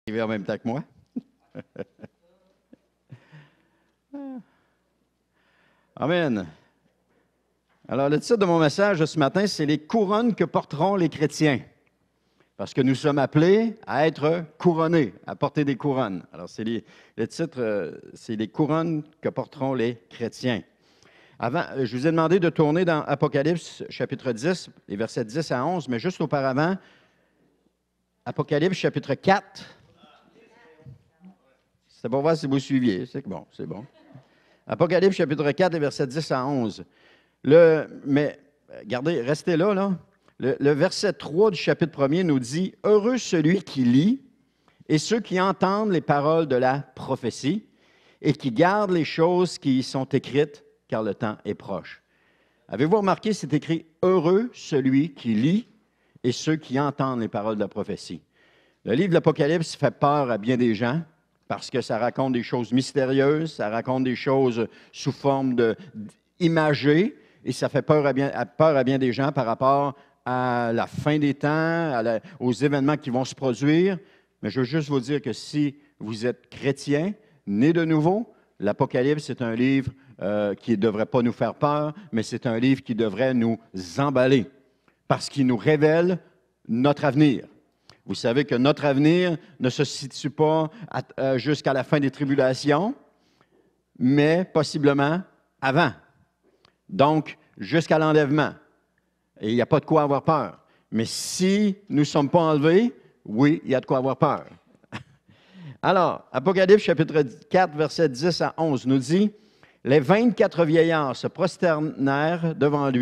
Arrivé en même temps que moi. Amen. Alors, le titre de mon message de ce matin, c'est « Les couronnes que porteront les chrétiens ». Parce que nous sommes appelés à être couronnés, à porter des couronnes. Alors, le titre, c'est « Les couronnes que porteront les chrétiens ». Avant, je vous ai demandé de tourner dans Apocalypse, chapitre 10, les versets 10 à 11, mais juste auparavant, Apocalypse, chapitre 4. C'est pour voir si vous suiviez. C'est bon, c'est bon. Apocalypse, chapitre 4, les versets 10 à 11. Mais, regardez, restez là, là. Le verset 3 du chapitre 1er nous dit « Heureux celui qui lit et ceux qui entendent les paroles de la prophétie et qui gardent les choses qui y sont écrites, car le temps est proche. » Avez-vous remarqué, c'est écrit « Heureux celui qui lit et ceux qui entendent les paroles de la prophétie. » Le livre de l'Apocalypse fait peur à bien des gens parce que ça raconte des choses mystérieuses, ça raconte des choses sous forme imagées, et ça fait peur à bien des gens par rapport à la fin des temps, aux événements qui vont se produire. Mais je veux juste vous dire que si vous êtes chrétien, né de nouveau, l'Apocalypse, c'est un livre qui ne devrait pas nous faire peur, mais c'est un livre qui devrait nous emballer parce qu'il nous révèle notre avenir. Vous savez que notre avenir ne se situe pas jusqu'à la fin des tribulations, mais possiblement avant. Donc, jusqu'à l'enlèvement. Et il n'y a pas de quoi avoir peur. Mais si nous ne sommes pas enlevés, oui, il y a de quoi avoir peur. Alors, Apocalypse chapitre 4, versets 10 à 11 nous dit « Les 24 vieillards se prosternèrent devant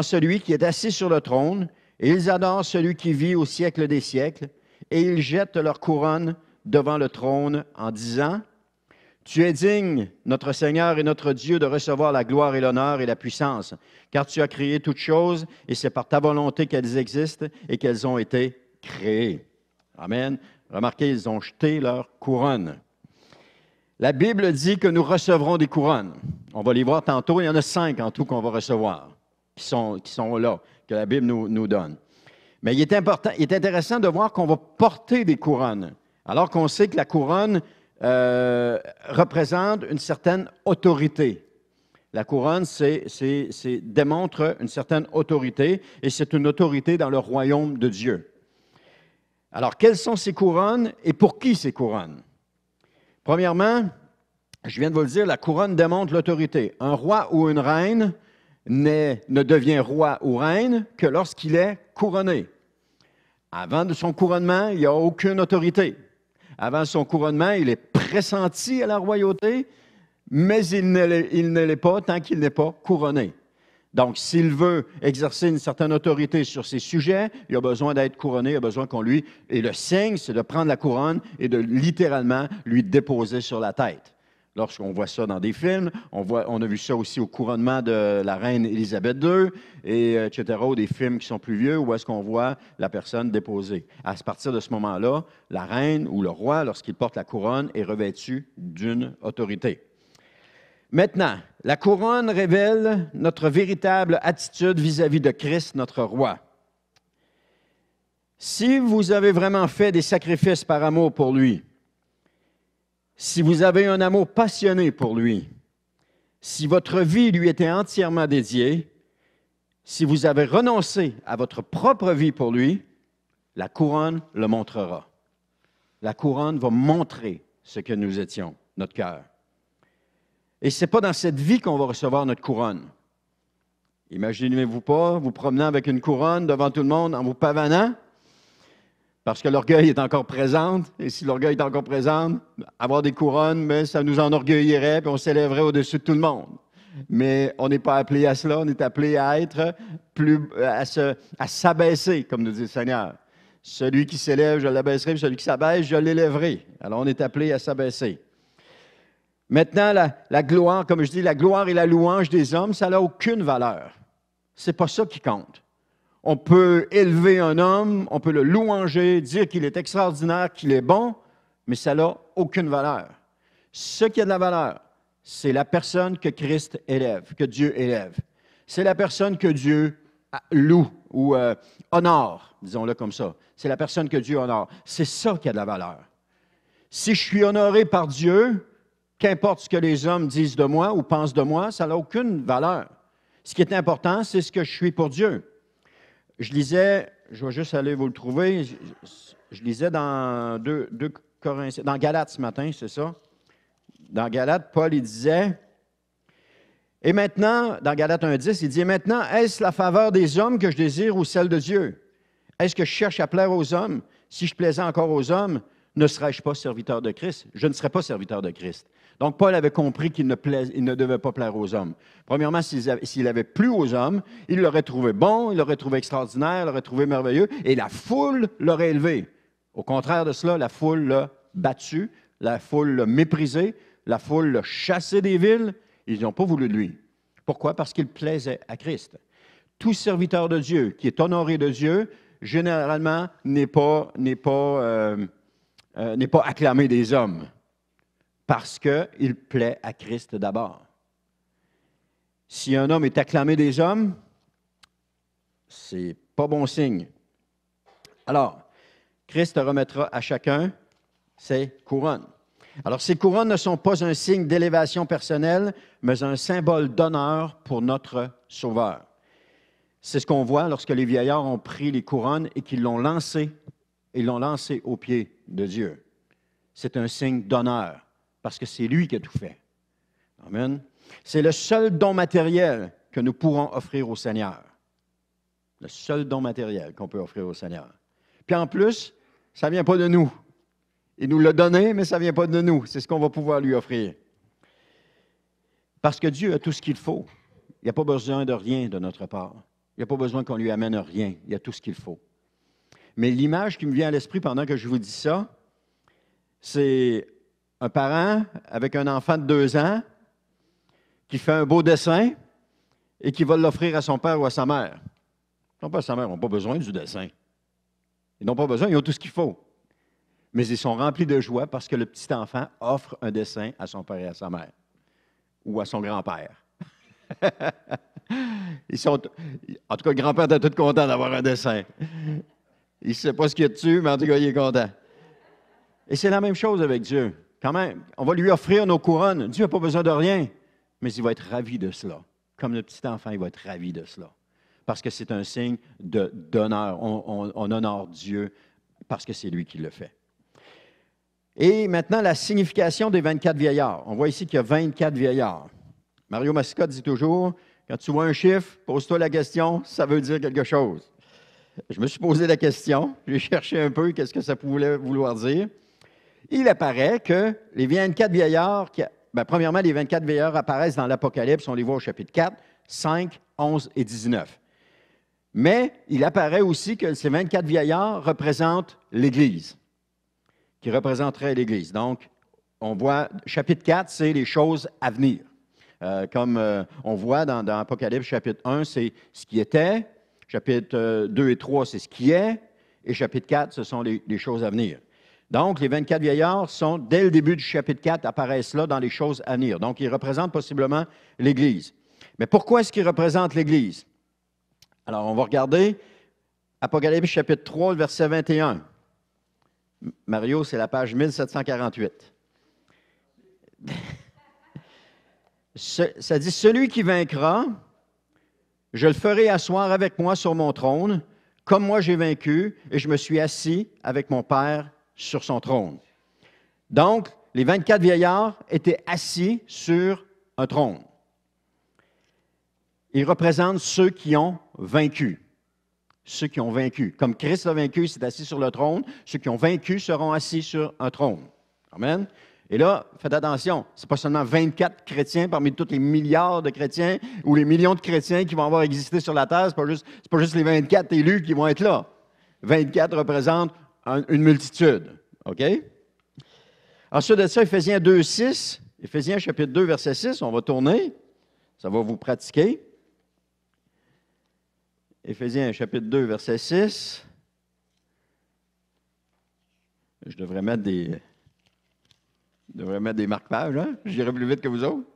celui qui est assis sur le trône, et ils adorent celui qui vit au siècle des siècles, et ils jettent leur couronne devant le trône en disant « Tu es digne, notre Seigneur et notre Dieu, de recevoir la gloire et l'honneur et la puissance, car tu as créé toutes choses, et c'est par ta volonté qu'elles existent et qu'elles ont été créées. » Amen. Remarquez, ils ont jeté leur couronne. La Bible dit que nous recevrons des couronnes. On va les voir tantôt. Il y en a 5 en tout qu'on va recevoir, qui sont là, que la Bible nous donne. Mais il est intéressant de voir qu'on va porter des couronnes, alors qu'on sait que la couronne représente une certaine autorité. La couronne, démontre une certaine autorité, et c'est une autorité dans le royaume de Dieu. Alors, quelles sont ces couronnes et pour qui ces couronnes? Premièrement, je viens de vous le dire, la couronne démontre l'autorité. Un roi ou une reine ne devient roi ou reine que lorsqu'il est couronné. Avant de son couronnement, il n'y a aucune autorité. Avant son couronnement, il est pressenti à la royauté, mais il ne l'est pas tant qu'il n'est pas couronné. Donc, s'il veut exercer une certaine autorité sur ses sujets, il a besoin d'être couronné, il a besoin qu'on lui... Et le signe, c'est de prendre la couronne et de littéralement lui déposer sur la tête. Lorsqu'on voit ça dans des films, on a vu ça aussi au couronnement de la reine Élisabeth II, etc., ou des films qui sont plus vieux, où est-ce qu'on voit la personne déposée. À partir de ce moment-là, la reine ou le roi, lorsqu'il porte la couronne, est revêtu d'une autorité. Maintenant, la couronne révèle notre véritable attitude vis-à-vis de Christ, notre roi. Si vous avez vraiment fait des sacrifices par amour pour lui, si vous avez un amour passionné pour lui, si votre vie lui était entièrement dédiée, si vous avez renoncé à votre propre vie pour lui, la couronne le montrera. La couronne va montrer ce que nous étions, notre cœur. Et ce n'est pas dans cette vie qu'on va recevoir notre couronne. Imaginez-vous pas vous promenant avec une couronne devant tout le monde en vous pavanant, parce que l'orgueil est encore présent. Et si l'orgueil est encore présent, avoir des couronnes, mais ça nous enorgueillirait, puis on s'élèverait au-dessus de tout le monde. Mais on n'est pas appelé à cela, on est appelé à être à s'abaisser, comme nous dit le Seigneur. Celui qui s'élève, je l'abaisserai, puis celui qui s'abaisse, je l'élèverai. Alors on est appelé à s'abaisser. Maintenant, la gloire, comme je dis, la gloire et la louange des hommes, ça n'a aucune valeur. Ce n'est pas ça qui compte. On peut élever un homme, on peut le louanger, dire qu'il est extraordinaire, qu'il est bon, mais ça n'a aucune valeur. Ce qui a de la valeur, c'est la personne que Christ élève, que Dieu élève. C'est la personne que Dieu loue ou honore, disons-le comme ça. C'est la personne que Dieu honore. C'est ça qui a de la valeur. Si je suis honoré par Dieu, qu'importe ce que les hommes disent de moi ou pensent de moi, ça n'a aucune valeur. Ce qui est important, c'est ce que je suis pour Dieu. Je lisais, je vais juste aller vous le trouver, je lisais dans 2 Corinthiens, dans Galates ce matin, c'est ça? Dans Galates, Paul, il disait, et maintenant, dans Galates 1,10, il dit, et maintenant, est-ce la faveur des hommes que je désire ou celle de Dieu? Est-ce que je cherche à plaire aux hommes? Si je plaisais encore aux hommes, ne serais-je pas serviteur de Christ? Je ne serais pas serviteur de Christ. Donc, Paul avait compris qu'il ne devait pas plaire aux hommes. Premièrement, s'il avait plu aux hommes, il l'aurait trouvé bon, il l'aurait trouvé extraordinaire, il l'aurait trouvé merveilleux, et la foule l'aurait élevé. Au contraire de cela, la foule l'a battu, la foule l'a méprisé, la foule l'a chassé des villes. Ils n'ont pas voulu de lui. Pourquoi? Parce qu'il plaisait à Christ. Tout serviteur de Dieu qui est honoré de Dieu, généralement, n'est pas acclamé des hommes, parce qu'il plaît à Christ d'abord. Si un homme est acclamé des hommes, c'est pas bon signe. Alors, Christ remettra à chacun ses couronnes. Alors, ces couronnes ne sont pas un signe d'élévation personnelle, mais un symbole d'honneur pour notre Sauveur. C'est ce qu'on voit lorsque les vieillards ont pris les couronnes et qu'ils l'ont lancé, aux pieds de Dieu. C'est un signe d'honneur, parce que c'est lui qui a tout fait. Amen. C'est le seul don matériel que nous pourrons offrir au Seigneur. Le seul don matériel qu'on peut offrir au Seigneur. Puis en plus, ça ne vient pas de nous. Il nous l'a donné, mais ça ne vient pas de nous. C'est ce qu'on va pouvoir lui offrir. Parce que Dieu a tout ce qu'il faut. Il n'y a pas besoin de rien de notre part. Il n'y a pas besoin qu'on lui amène rien. Il y a tout ce qu'il faut. Mais l'image qui me vient à l'esprit pendant que je vous dis ça, c'est un parent avec un enfant de 2 ans qui fait un beau dessin et qui va l'offrir à son père ou à sa mère. Son père et sa mère n'ont pas besoin du dessin. Ils n'ont pas besoin, ils ont tout ce qu'il faut. Mais ils sont remplis de joie parce que le petit enfant offre un dessin à son père et à sa mère. Ou à son grand-père. En tout cas, le grand-père était tout content d'avoir un dessin. Il ne sait pas ce qu'il y a dessus, mais en tout cas, il est content. Et c'est la même chose avec Dieu. Quand même, on va lui offrir nos couronnes. Dieu n'a pas besoin de rien, mais il va être ravi de cela. Comme le petit enfant, il va être ravi de cela. Parce que c'est un signe d'honneur. On honore Dieu parce que c'est lui qui le fait. Et maintenant, la signification des 24 vieillards. On voit ici qu'il y a 24 vieillards. Mario Mascotte dit toujours, quand tu vois un chiffre, pose-toi la question, ça veut dire quelque chose. Je me suis posé la question, j'ai cherché un peu qu'est-ce que ça pouvait vouloir dire. Il apparaît que les 24 vieillards, premièrement, les 24 vieillards apparaissent dans l'Apocalypse, on les voit au chapitre 4, 5, 11 et 19. Mais il apparaît aussi que ces 24 vieillards représentent l'Église, qui représenterait l'Église. Donc, on voit, chapitre 4, c'est les choses à venir. Comme on voit dans Apocalypse, chapitre 1, c'est ce qui était. Chapitre 2 et 3, c'est ce qui est. Et chapitre 4, ce sont les choses à venir. Donc, les 24 vieillards sont, dès le début du chapitre 4, apparaissent là dans les choses à venir. Donc, ils représentent possiblement l'Église. Mais pourquoi est-ce qu'ils représentent l'Église? Alors, on va regarder Apocalypse, chapitre 3, le verset 21. Mario, c'est la page 1748. Ça dit, « Celui qui vaincra, je le ferai asseoir avec moi sur mon trône, comme moi j'ai vaincu, et je me suis assis avec mon Père sur son trône. » Donc, les 24 vieillards étaient assis sur un trône. Ils représentent ceux qui ont vaincu. Ceux qui ont vaincu. Comme Christ a vaincu, il s'est assis sur le trône, ceux qui ont vaincu seront assis sur un trône. Amen. Et là, faites attention, ce n'est pas seulement 24 chrétiens parmi tous les milliards de chrétiens ou les millions de chrétiens qui vont avoir existé sur la terre. Ce n'est pas juste les 24 élus qui vont être là. 24 représentent une multitude. OK? Ensuite de ça, Éphésiens 2, 6. Éphésiens chapitre 2, verset 6. On va tourner. Ça va vous pratiquer. Éphésiens chapitre 2, verset 6. Je devrais mettre des marque-pages, hein? J'irai plus vite que vous autres.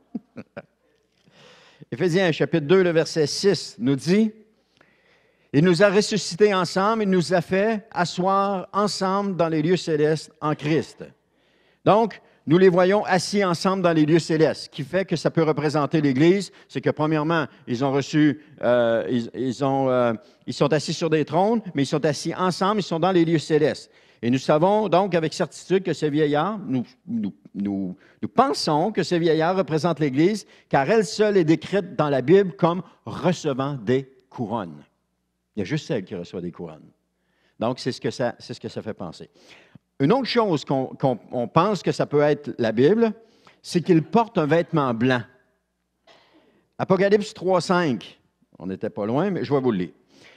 Éphésiens chapitre 2, le verset 6 nous dit Il nous a ressuscités ensemble, il nous a fait asseoir ensemble dans les lieux célestes en Christ. Donc, nous les voyons assis ensemble dans les lieux célestes. Ce qui fait que ça peut représenter l'Église, c'est que premièrement, ils ont reçu, ils sont assis sur des trônes, mais ils sont assis ensemble, ils sont dans les lieux célestes. Et nous savons donc avec certitude que ces vieillards, nous pensons que ces vieillards représentent l'Église, car elle seule est décrite dans la Bible comme recevant des couronnes. Il y a juste elle qui reçoit des couronnes. Donc, c'est ce que ça fait penser. Une autre chose qu'on pense que ça peut être la Bible, c'est qu'il porte un vêtement blanc. Apocalypse 3,5, on n'était pas loin, mais je vais vous le lire.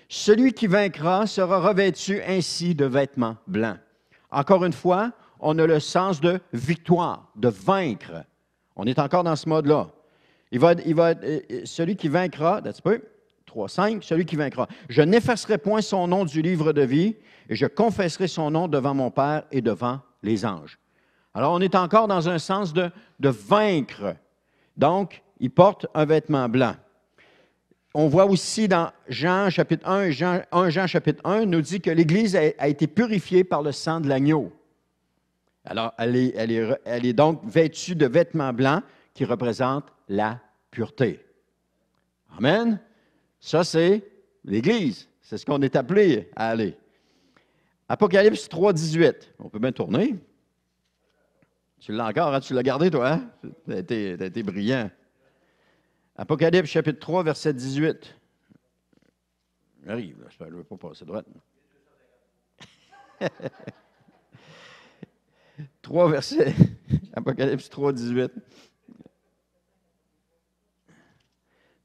Celui qui vaincra sera revêtu ainsi de vêtements blancs. Encore une fois, on a le sens de victoire, de vaincre. On est encore dans ce mode-là. Celui qui vaincra, 3,5, celui qui vaincra. Je n'effacerai point son nom du livre de vie, et je confesserai son nom devant mon Père et devant les anges. Alors, on est encore dans un sens de vaincre. Donc, il porte un vêtement blanc. On voit aussi dans Jean chapitre 1, Jean chapitre 1, nous dit que l'Église a été purifiée par le sang de l'agneau. Alors, elle est donc vêtue de vêtements blancs qui représentent la pureté. Amen. Ça, c'est l'Église. C'est ce qu'on est appelé à aller. Apocalypse 3,18. On peut bien tourner. Tu l'as encore, hein? Tu l'as gardé, toi, hein? T'as été brillant. Apocalypse chapitre 3, verset 18. J'arrive, là, je ne veux pas passer droite. 3 versets. Apocalypse 3, 18.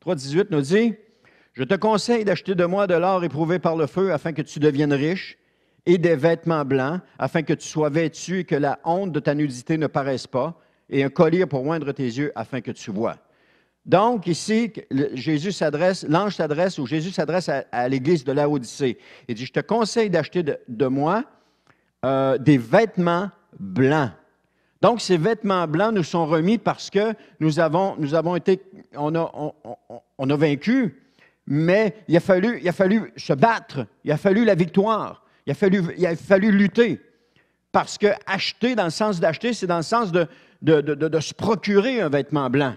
3, 18 nous dit, « Je te conseille d'acheter de moi de l'or éprouvé par le feu afin que tu deviennes riche, et des vêtements blancs, afin que tu sois vêtu et que la honte de ta nudité ne paraisse pas, et un collier pour oindre tes yeux afin que tu vois. » Donc, ici, Jésus s'adresse à l'Église de Laodicée. Il dit, « Je te conseille d'acheter de moi des vêtements blancs. » Donc, ces vêtements blancs nous sont remis parce que nous avons été, on a vaincu, mais il a fallu se battre, il a fallu la victoire, il a fallu lutter. Parce que acheter, dans le sens d'acheter, c'est dans le sens de se procurer un vêtement blanc.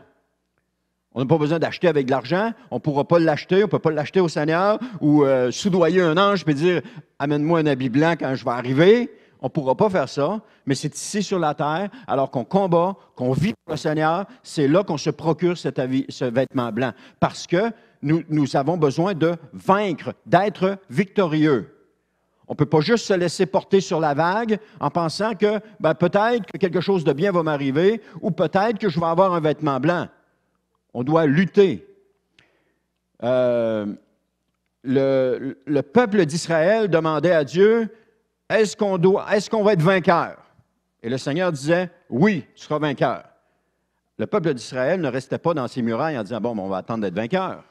On n'a pas besoin d'acheter avec de l'argent, on ne pourra pas l'acheter, on ne peut pas l'acheter au Seigneur ou soudoyer un ange et dire « Amène-moi un habit blanc quand je vais arriver ». On ne pourra pas faire ça, mais c'est ici sur la terre, alors qu'on combat, qu'on vit pour le Seigneur, c'est là qu'on se procure ce vêtement blanc. Parce que nous avons besoin de vaincre, d'être victorieux. On ne peut pas juste se laisser porter sur la vague en pensant que peut-être que quelque chose de bien va m'arriver ou peut-être que je vais avoir un vêtement blanc. On doit lutter. Le peuple d'Israël demandait à Dieu, est-ce qu'on va être vainqueur? Et le Seigneur disait, oui, tu seras vainqueur. Le peuple d'Israël ne restait pas dans ses murailles en disant, bon, on va attendre d'être vainqueur.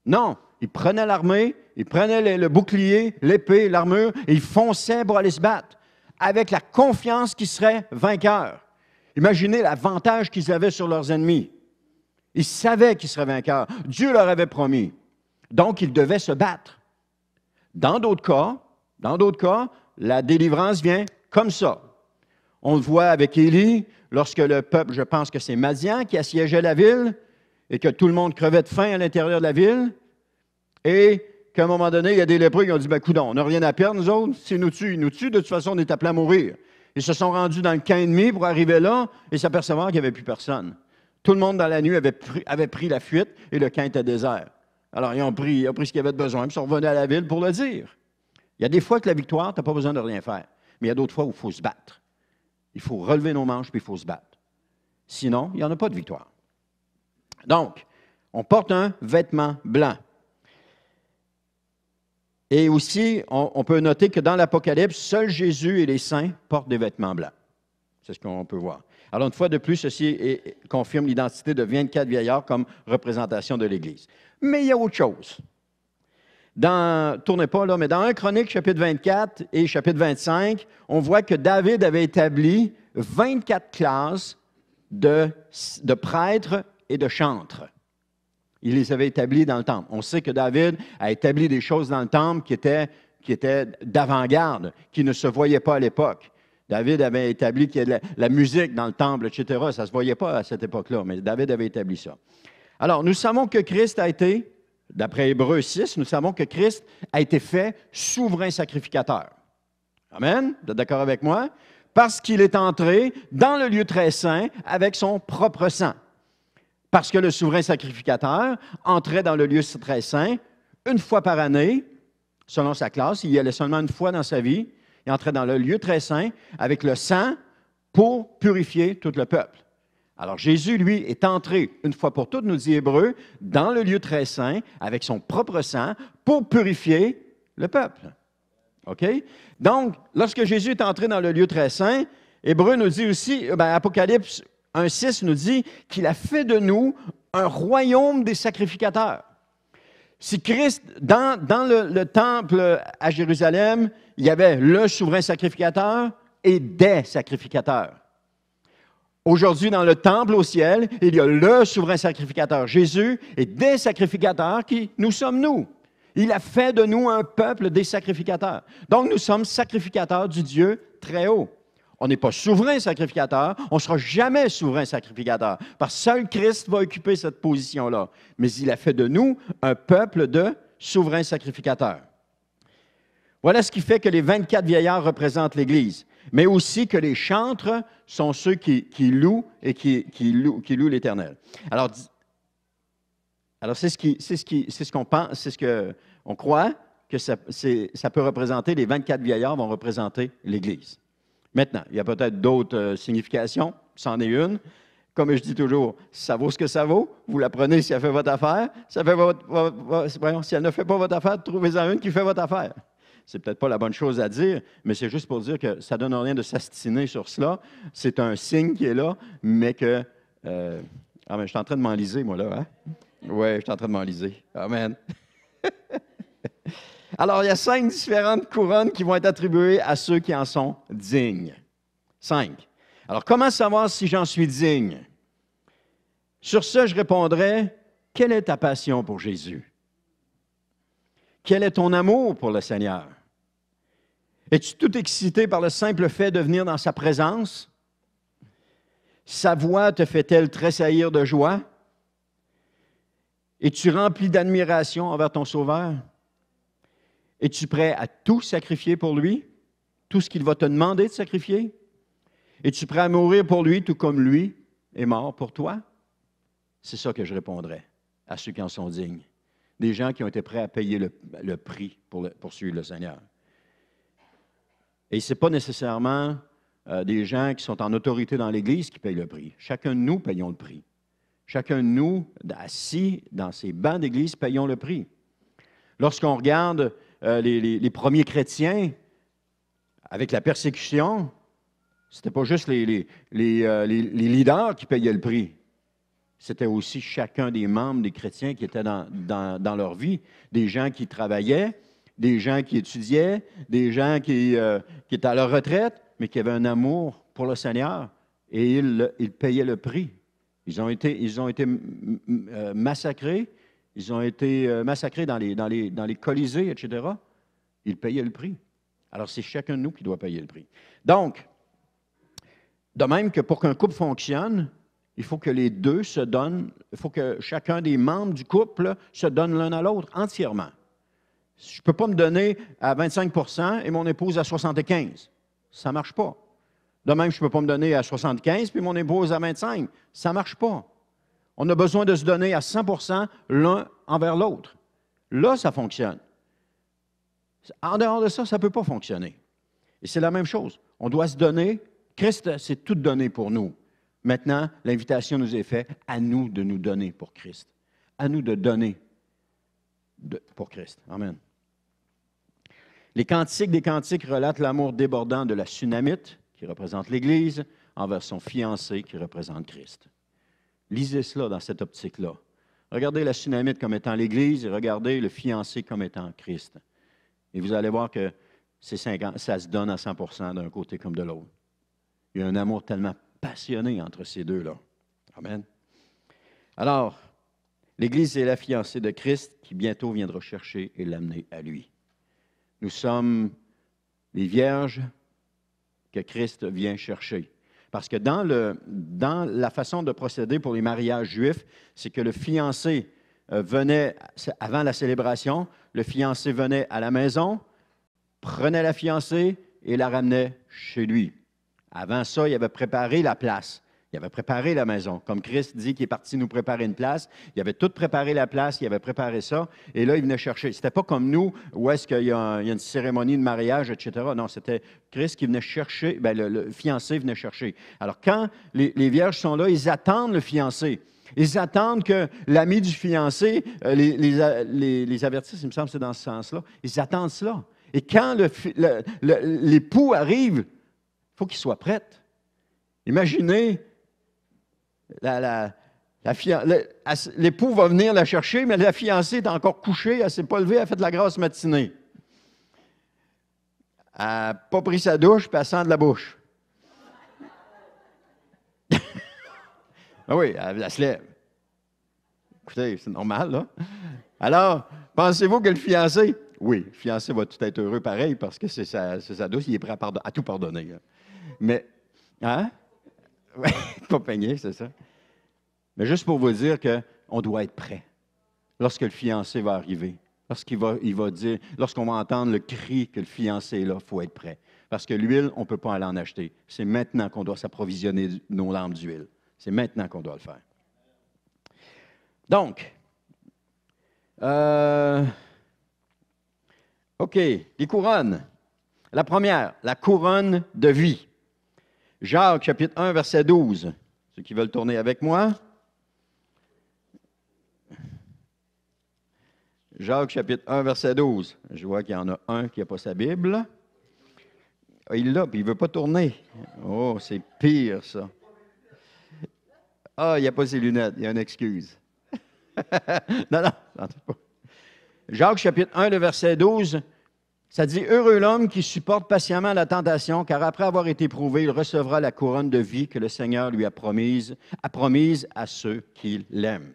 Non, il prenait l'armée, il prenait le bouclier, l'épée, l'armure, et il fonçait pour aller se battre, avec la confiance qu'ils seraient vainqueurs. Imaginez l'avantage qu'ils avaient sur leurs ennemis. Ils savaient qu'ils seraient vainqueurs. Dieu leur avait promis. Donc, ils devaient se battre. Dans d'autres cas, la délivrance vient comme ça. On le voit avec Élie, lorsque le peuple, je pense que c'est Madian qui assiégeait la ville et que tout le monde crevait de faim à l'intérieur de la ville et qu'à un moment donné, il y a des lépreux qui ont dit, coudonc, on n'a rien à perdre, nous autres, s'ils nous tuent, de toute façon, on est appelés à mourir. Ils se sont rendus dans le camp ennemi pour arriver là et s'apercevoir qu'il n'y avait plus personne. Tout le monde dans la nuit avait pris la fuite et le camp était désert. Alors, ils ont pris ce qu'ils avaient besoin, puis ils sont revenus à la ville pour le dire. Il y a des fois que la victoire, tu n'as pas besoin de rien faire. Mais il y a d'autres fois où il faut se battre. Il faut relever nos manches, puis il faut se battre. Sinon, il n'y en a pas de victoire. Donc, on porte un vêtement blanc. Et aussi, on peut noter que dans l'Apocalypse, seul Jésus et les saints portent des vêtements blancs. C'est ce qu'on peut voir. Alors, une fois de plus, ceci confirme l'identité de 24 vieillards comme représentation de l'Église. Mais il y a autre chose. Tournez pas là, mais dans 1 Chronique, chapitre 24 et chapitre 25, on voit que David avait établi 24 classes de prêtres et de chantres. Il les avait établis dans le temple. On sait que David a établi des choses dans le temple qui étaient d'avant-garde, qui ne se voyaient pas à l'époque. David avait établi qu'il y avait la musique dans le temple, etc. Ça ne se voyait pas à cette époque-là, mais David avait établi ça. Alors, nous savons que Christ a été, d'après Hébreux 6, nous savons que Christ a été fait souverain sacrificateur. Amen? Vous êtes d'accord avec moi? Parce qu'il est entré dans le lieu très saint avec son propre sang. Parce que le souverain sacrificateur entrait dans le lieu très saint une fois par année, selon sa classe. Il y allait seulement une fois dans sa vie. Il entrait dans le lieu très saint avec le sang pour purifier tout le peuple. Alors Jésus, lui, est entré une fois pour toutes, nous dit Hébreux, dans le lieu très saint avec son propre sang pour purifier le peuple. OK? Donc, lorsque Jésus est entré dans le lieu très saint, Hébreux nous dit aussi, Apocalypse 1,6 nous dit qu'il a fait de nous un royaume des sacrificateurs. Si Christ, dans le temple à Jérusalem, il y avait le souverain sacrificateur et des sacrificateurs. Aujourd'hui, dans le temple au ciel, il y a le souverain sacrificateur Jésus et des sacrificateurs qui nous sommes nous. Il a fait de nous un peuple des sacrificateurs. Donc, nous sommes sacrificateurs du Dieu très haut. On n'est pas souverain sacrificateur, on ne sera jamais souverain sacrificateur, parce que seul Christ va occuper cette position-là. Mais il a fait de nous un peuple de souverains sacrificateurs. Voilà ce qui fait que les 24 vieillards représentent l'Église, mais aussi que les chantres sont ceux qui louent et qui louent l'Éternel. Alors c'est ce qu'on pense, c'est ce qu'on croit que ça peut représenter, les 24 vieillards vont représenter l'Église. Maintenant, il y a peut-être d'autres significations, c'en est une. Comme je dis toujours, ça vaut ce que ça vaut. Vous la prenez si elle fait votre affaire. Si elle ne fait pas votre affaire, trouvez-en une qui fait votre affaire. C'est peut-être pas la bonne chose à dire, mais c'est juste pour dire que ça ne donne rien de s'astiner sur cela. C'est un signe qui est là, mais que... mais je suis en train de m'enliser, moi, là. Hein? Oui, je suis en train de m'enliser. Amen. Alors, il y a 5 différentes couronnes qui vont être attribuées à ceux qui en sont dignes. 5. Alors, comment savoir si j'en suis digne? Sur ce, je répondrai, quelle est ta passion pour Jésus? Quel est ton amour pour le Seigneur? Es-tu tout excité par le simple fait de venir dans sa présence? Sa voix te fait-elle tressaillir de joie? Es-tu rempli d'admiration envers ton Sauveur? Es-tu prêt à tout sacrifier pour lui? Tout ce qu'il va te demander de sacrifier? Es-tu prêt à mourir pour lui, tout comme lui est mort pour toi? C'est ça que je répondrais à ceux qui en sont dignes. Des gens qui ont été prêts à payer le prix pour suivre le Seigneur. Et ce n'est pas nécessairement des gens qui sont en autorité dans l'Église qui payent le prix. Chacun de nous payons le prix. Chacun de nous, assis dans ces bancs d'Église, payons le prix. Lorsqu'on regarde les premiers chrétiens, avec la persécution, ce n'était pas juste les leaders qui payaient le prix. C'était aussi chacun des membres des chrétiens qui étaient dans leur vie. Des gens qui travaillaient, des gens qui étudiaient, des gens qui étaient à leur retraite, mais qui avaient un amour pour le Seigneur. Et ils payaient le prix. Ils ont été massacrés. Ils ont été massacrés dans les colisées, etc. Ils payaient le prix. Alors, c'est chacun de nous qui doit payer le prix. Donc, de même que pour qu'un couple fonctionne, il faut que les deux se donnent, il faut que chacun des membres du couple se donne l'un à l'autre entièrement. Je ne peux pas me donner à 25 % et mon épouse à 75 %. Ça ne marche pas. De même, je ne peux pas me donner à 75 puis mon épouse à 25 %. Ça ne marche pas. On a besoin de se donner à 100 % l'un envers l'autre. Là, ça fonctionne. En dehors de ça, ça ne peut pas fonctionner. Et c'est la même chose. On doit se donner. Christ s'est tout donné pour nous. Maintenant, l'invitation nous est faite à nous de nous donner pour Christ. À nous de donner pour Christ. Amen. Les cantiques des cantiques relatent l'amour débordant de la Sunamite, qui représente l'Église, envers son fiancé, qui représente Christ. Lisez cela dans cette optique-là. Regardez la Sunamite comme étant l'Église et regardez le fiancé comme étant Christ. Et vous allez voir que ça se donne à 100 % d'un côté comme de l'autre. Il y a un amour tellement passionné entre ces deux-là. Amen. Alors, L'Église est la fiancée de Christ qui bientôt viendra chercher et l'amener à lui. Nous sommes les vierges que Christ vient chercher. Parce que dans la façon de procéder pour les mariages juifs, c'est que le fiancé venait, avant la célébration, le fiancé venait à la maison, prenait la fiancée et la ramenait chez lui. Avant ça, il avait préparé la place. Il avait préparé la maison. Comme Christ dit qu'il est parti nous préparer une place, il avait tout préparé la place, il avait préparé ça, et là, il venait chercher. Ce n'était pas comme nous, où est-ce qu'il y a une cérémonie de mariage, etc. Non, c'était Christ qui venait chercher, bien, le fiancé venait chercher. Alors, quand les vierges sont là, ils attendent le fiancé. Ils attendent que l'ami du fiancé les avertisse, il me semble que c'est dans ce sens-là. Ils attendent cela. Et quand l'époux arrive, il faut qu'il soit prêt. Imaginez, l'époux va venir la chercher, mais la fiancée est encore couchée, elle ne s'est pas levée, elle a fait de la grasse matinée. Elle n'a pas pris sa douche, puis elle sent de la bouche. Ah oui, elle se lève. Écoutez, c'est normal, là. Alors, pensez-vous que le fiancé, oui, le fiancé va tout être heureux pareil, parce que c'est sa douce, il est prêt à tout pardonner. Là. Mais, hein? Pas peigné, c'est ça. Mais juste pour vous dire qu'on doit être prêt lorsque le fiancé va arriver. Il va dire, lorsqu'on va entendre le cri que le fiancé est là, il faut être prêt. Parce que l'huile, on ne peut pas aller en acheter. C'est maintenant qu'on doit s'approvisionner nos lampes d'huile. C'est maintenant qu'on doit le faire. Donc, OK, les couronnes. La première, la couronne de vie. Jacques, chapitre 1, verset 12. Ceux qui veulent tourner avec moi. Jacques, chapitre 1, verset 12. Je vois qu'il y en a un qui n'a pas sa Bible. Ah, il l'a, puis il ne veut pas tourner. Oh, c'est pire, ça. Ah, il n'y a pas ses lunettes, il y a une excuse. non, pas. Jacques, chapitre 1, le verset 12, ça dit « Heureux l'homme qui supporte patiemment la tentation, car après avoir été prouvé, il recevra la couronne de vie que le Seigneur lui a promise à ceux qui l'aiment. »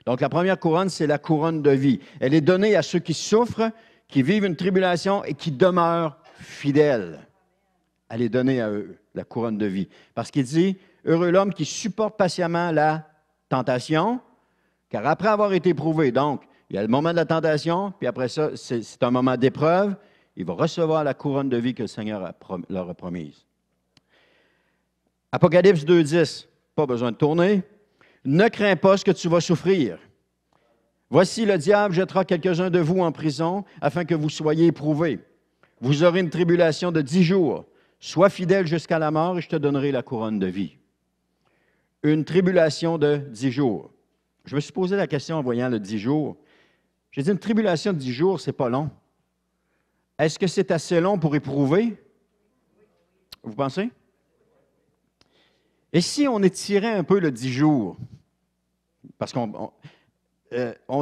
Donc, la première couronne, c'est la couronne de vie. Elle est donnée à ceux qui souffrent, qui vivent une tribulation et qui demeurent fidèles. Elle est donnée à eux, la couronne de vie. Parce qu'il dit « Heureux l'homme qui supporte patiemment la tentation, car après avoir été prouvé, donc, il y a le moment de la tentation, puis après ça, c'est un moment d'épreuve, il va recevoir la couronne de vie que le Seigneur leur a promise. » Apocalypse 2,10, pas besoin de tourner. « Ne crains pas ce que tu vas souffrir. Voici, le diable jettera quelques-uns de vous en prison, afin que vous soyez éprouvés. Vous aurez une tribulation de 10 jours. Sois fidèle jusqu'à la mort, et je te donnerai la couronne de vie. » Une tribulation de 10 jours. Je me suis posé la question en voyant le 10 jours. J'ai dit, une tribulation de 10 jours, c'est pas long. Est-ce que c'est assez long pour éprouver? Vous pensez? Et si on étirait un peu le 10 jours? Parce qu'on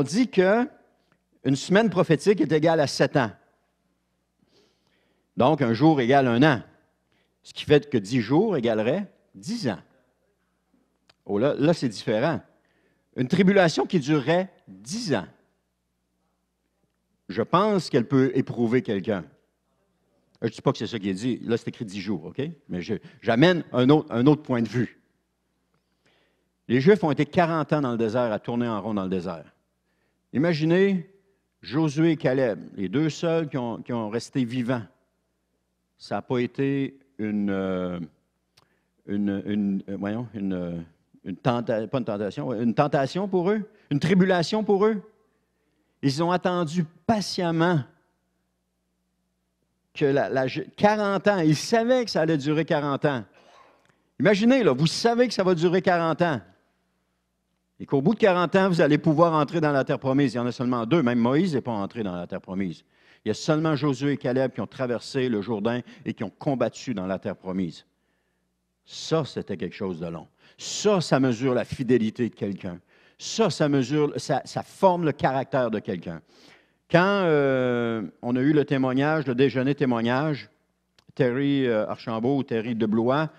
dit qu'une semaine prophétique est égale à 7 ans. Donc, un jour égale 1 an. Ce qui fait que 10 jours égalerait 10 ans. Oh là c'est différent. Une tribulation qui durerait 10 ans. Je pense qu'elle peut éprouver quelqu'un. Je ne dis pas que c'est ça qui est dit. Là, c'est écrit 10 jours, OK? Mais j'amène un autre point de vue. Les Juifs ont été 40 ans dans le désert, à tourner en rond dans le désert. Imaginez Josué et Caleb, les deux seuls qui ont resté vivants. Ça n'a pas été une tentation pour eux, une tribulation pour eux. Ils ont attendu patiemment que 40 ans, ils savaient que ça allait durer 40 ans. Imaginez, là, vous savez que ça va durer 40 ans. Et qu'au bout de 40 ans, vous allez pouvoir entrer dans la terre promise. Il y en a seulement 2, même Moïse n'est pas entré dans la terre promise. Il y a seulement Josué et Caleb qui ont traversé le Jourdain et qui ont combattu dans la terre promise. Ça, c'était quelque chose de long. Ça mesure la fidélité de quelqu'un. Ça forme le caractère de quelqu'un. Quand on a eu le témoignage, le déjeuner témoignage, Terry Archambault ou Terry Deblois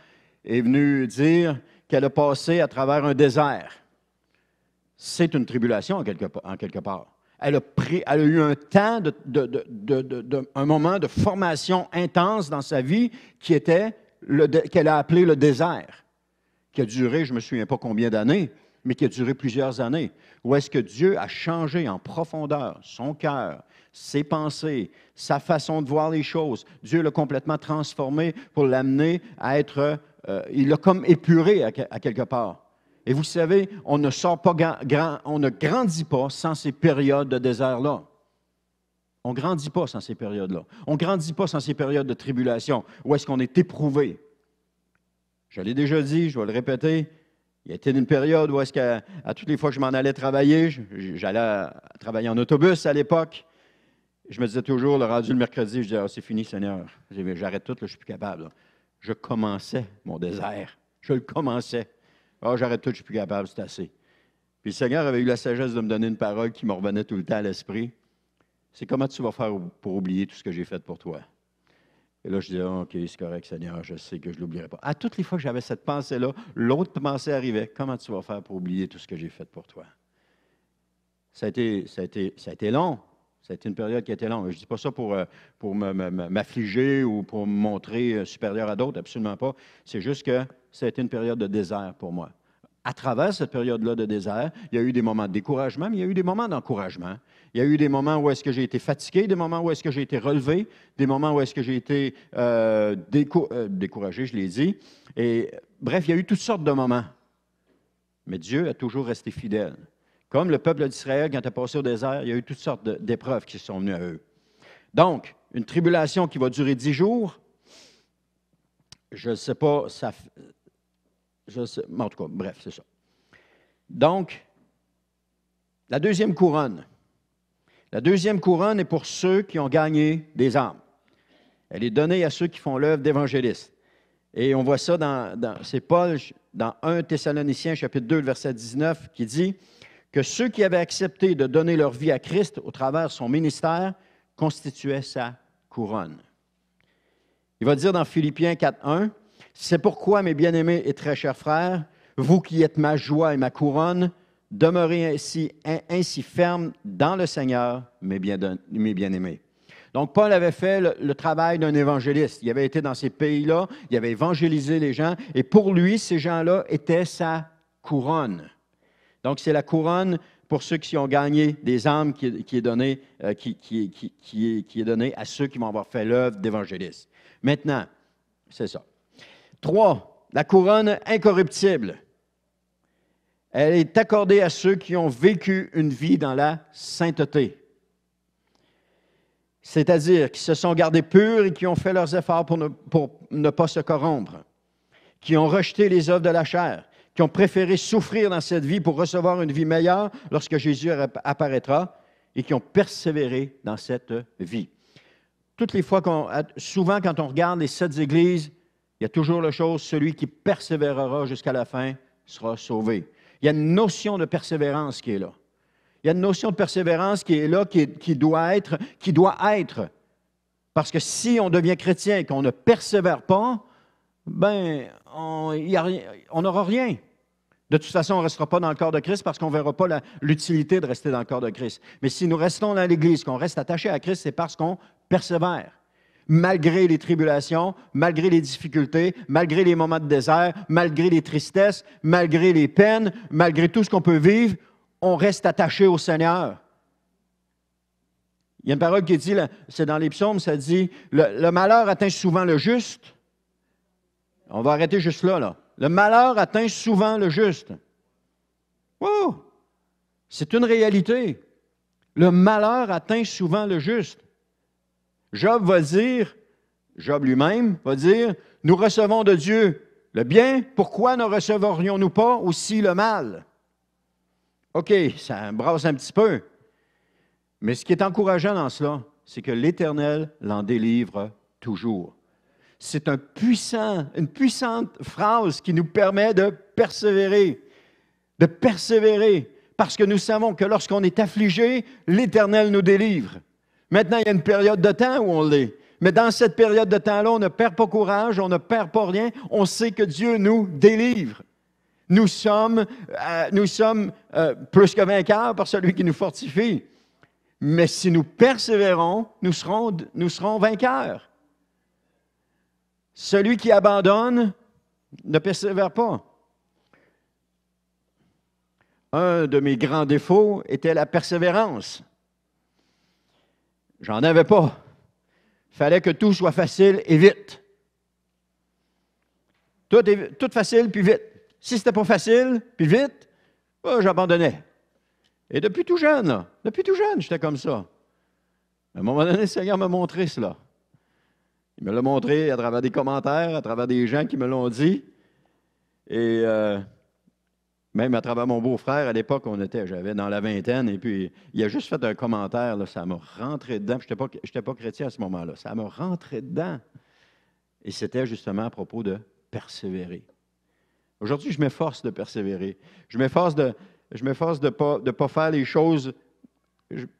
est venue dire qu'elle a passé à travers un désert. c'est une tribulation en quelque part. Elle a eu un temps, un moment de formation intense dans sa vie qu'elle a appelé le désert, qui a duré, je ne me souviens pas combien d'années, mais qui a duré plusieurs années, où est-ce que Dieu a changé en profondeur son cœur, ses pensées, sa façon de voir les choses. Dieu l'a complètement transformé pour l'amener à être, il l'a comme épuré à quelque part. Et vous savez, on ne grandit pas sans ces périodes de désert-là. On ne grandit pas sans ces périodes-là. On ne grandit pas sans ces périodes de tribulation, où est-ce qu'on est éprouvé. Je l'ai déjà dit, je vais le répéter. Il y a été une période où est-ce qu'à toutes les fois que je m'en allais travailler, j'allais travailler en autobus à l'époque. Je me disais toujours, le rendu le mercredi, je disais, ah, c'est fini, Seigneur. J'arrête tout, là, je ne suis plus capable. Là. Je commençais mon désert. Je le commençais. Ah, j'arrête tout, je ne suis plus capable, c'est assez. Puis le Seigneur avait eu la sagesse de me donner une parole qui me revenait tout le temps à l'esprit. C'est comment tu vas faire pour oublier tout ce que j'ai fait pour toi. Et là, je disais, ah, OK, c'est correct, Seigneur, je sais que je ne l'oublierai pas. À toutes les fois que j'avais cette pensée-là, l'autre pensée arrivait. Comment tu vas faire pour oublier tout ce que j'ai fait pour toi? Ça a été long. Ça a été une période qui a été longue. Je ne dis pas ça pour m'affliger ou pour me montrer supérieur à d'autres, absolument pas. C'est juste que ça a été une période de désert pour moi. À travers cette période-là de désert, il y a eu des moments de découragement, mais il y a eu des moments d'encouragement. Il y a eu des moments où est-ce que j'ai été fatigué, des moments où est-ce que j'ai été relevé, des moments où est-ce que j'ai été découragé, je l'ai dit. Et bref, il y a eu toutes sortes de moments. Mais Dieu a toujours resté fidèle. Comme le peuple d'Israël, quand il a passé au désert, il y a eu toutes sortes d'épreuves qui sont venues à eux. Donc, une tribulation qui va durer 10 jours, je ne sais pas, en tout cas, bref, c'est ça. Donc, la deuxième couronne. La deuxième couronne est pour ceux qui ont gagné des âmes. Elle est donnée à ceux qui font l'œuvre d'évangéliste. Et on voit ça c'est Paul, dans 1 Thessaloniciens, chapitre 2, verset 19, qui dit que ceux qui avaient accepté de donner leur vie à Christ au travers de son ministère constituaient sa couronne. Il va dire dans Philippiens 4.1, « C'est pourquoi, mes bien-aimés et très chers frères, vous qui êtes ma joie et ma couronne, demeurez ainsi fermes dans le Seigneur, mes bien-aimés. » Donc, Paul avait fait le travail d'un évangéliste. Il avait été dans ces pays-là, il avait évangélisé les gens, et pour lui, ces gens-là étaient sa couronne. Donc, c'est la couronne pour ceux qui ont gagné des âmes qui est donnée à ceux qui vont avoir fait l'œuvre d'évangéliste. Maintenant, c'est ça. 3, la couronne incorruptible. Elle est accordée à ceux qui ont vécu une vie dans la sainteté. C'est-à-dire qui se sont gardés purs et qui ont fait leurs efforts pour ne pas se corrompre, qui ont rejeté les œuvres de la chair, qui ont préféré souffrir dans cette vie pour recevoir une vie meilleure lorsque Jésus apparaîtra et qui ont persévéré dans cette vie. Toutes les fois souvent quand on regarde les 7 églises, il y a toujours la chose, celui qui persévérera jusqu'à la fin sera sauvé. Il y a une notion de persévérance qui est là. Il y a une notion de persévérance qui est là, qui doit être. Parce que si on devient chrétien et qu'on ne persévère pas, ben, on n'aura rien. De toute façon, on ne restera pas dans le corps de Christ parce qu'on ne verra pas l'utilité de rester dans le corps de Christ. Mais si nous restons dans l'Église, qu'on reste attaché à Christ, c'est parce qu'on persévère. Malgré les tribulations, malgré les difficultés, malgré les moments de désert, malgré les tristesses, malgré les peines, malgré tout ce qu'on peut vivre, on reste attaché au Seigneur. Il y a une parole qui dit, c'est dans les psaumes, ça dit, le malheur atteint souvent le juste. On va arrêter juste là. Le malheur atteint souvent le juste. Oh! C'est une réalité. Le malheur atteint souvent le juste. Job lui-même va dire, nous recevons de Dieu le bien, pourquoi ne recevrions-nous pas aussi le mal? OK, ça brasse un petit peu. Mais ce qui est encourageant dans cela, c'est que l'Éternel l'en délivre toujours. C'est une puissante phrase qui nous permet de persévérer. De persévérer. Parce que nous savons que lorsqu'on est affligé, l'Éternel nous délivre. Maintenant, il y a une période de temps où on l'est. Mais dans cette période de temps-là, on ne perd pas courage, on ne perd pas rien. On sait que Dieu nous délivre. Nous sommes plus que vainqueurs par celui qui nous fortifie. Mais si nous persévérons, nous serons vainqueurs. Celui qui abandonne ne persévère pas. Un de mes grands défauts était la persévérance. J'en avais pas. Il fallait que tout soit facile et vite. Tout facile puis vite. Si c'était pas facile puis vite, j'abandonnais. Et depuis tout jeune, j'étais comme ça. À un moment donné, le Seigneur m'a montré cela. Il me l'a montré à travers des commentaires, à travers des gens qui me l'ont dit. Et même à travers mon beau-frère, à l'époque, j'avais dans la vingtaine, et puis il a juste fait un commentaire, là, ça m'a rentré dedans. Je n'étais pas chrétien à ce moment-là. Ça m'a rentré dedans. Et c'était justement à propos de persévérer. Aujourd'hui, je m'efforce de persévérer. Je m'efforce de ne pas faire les choses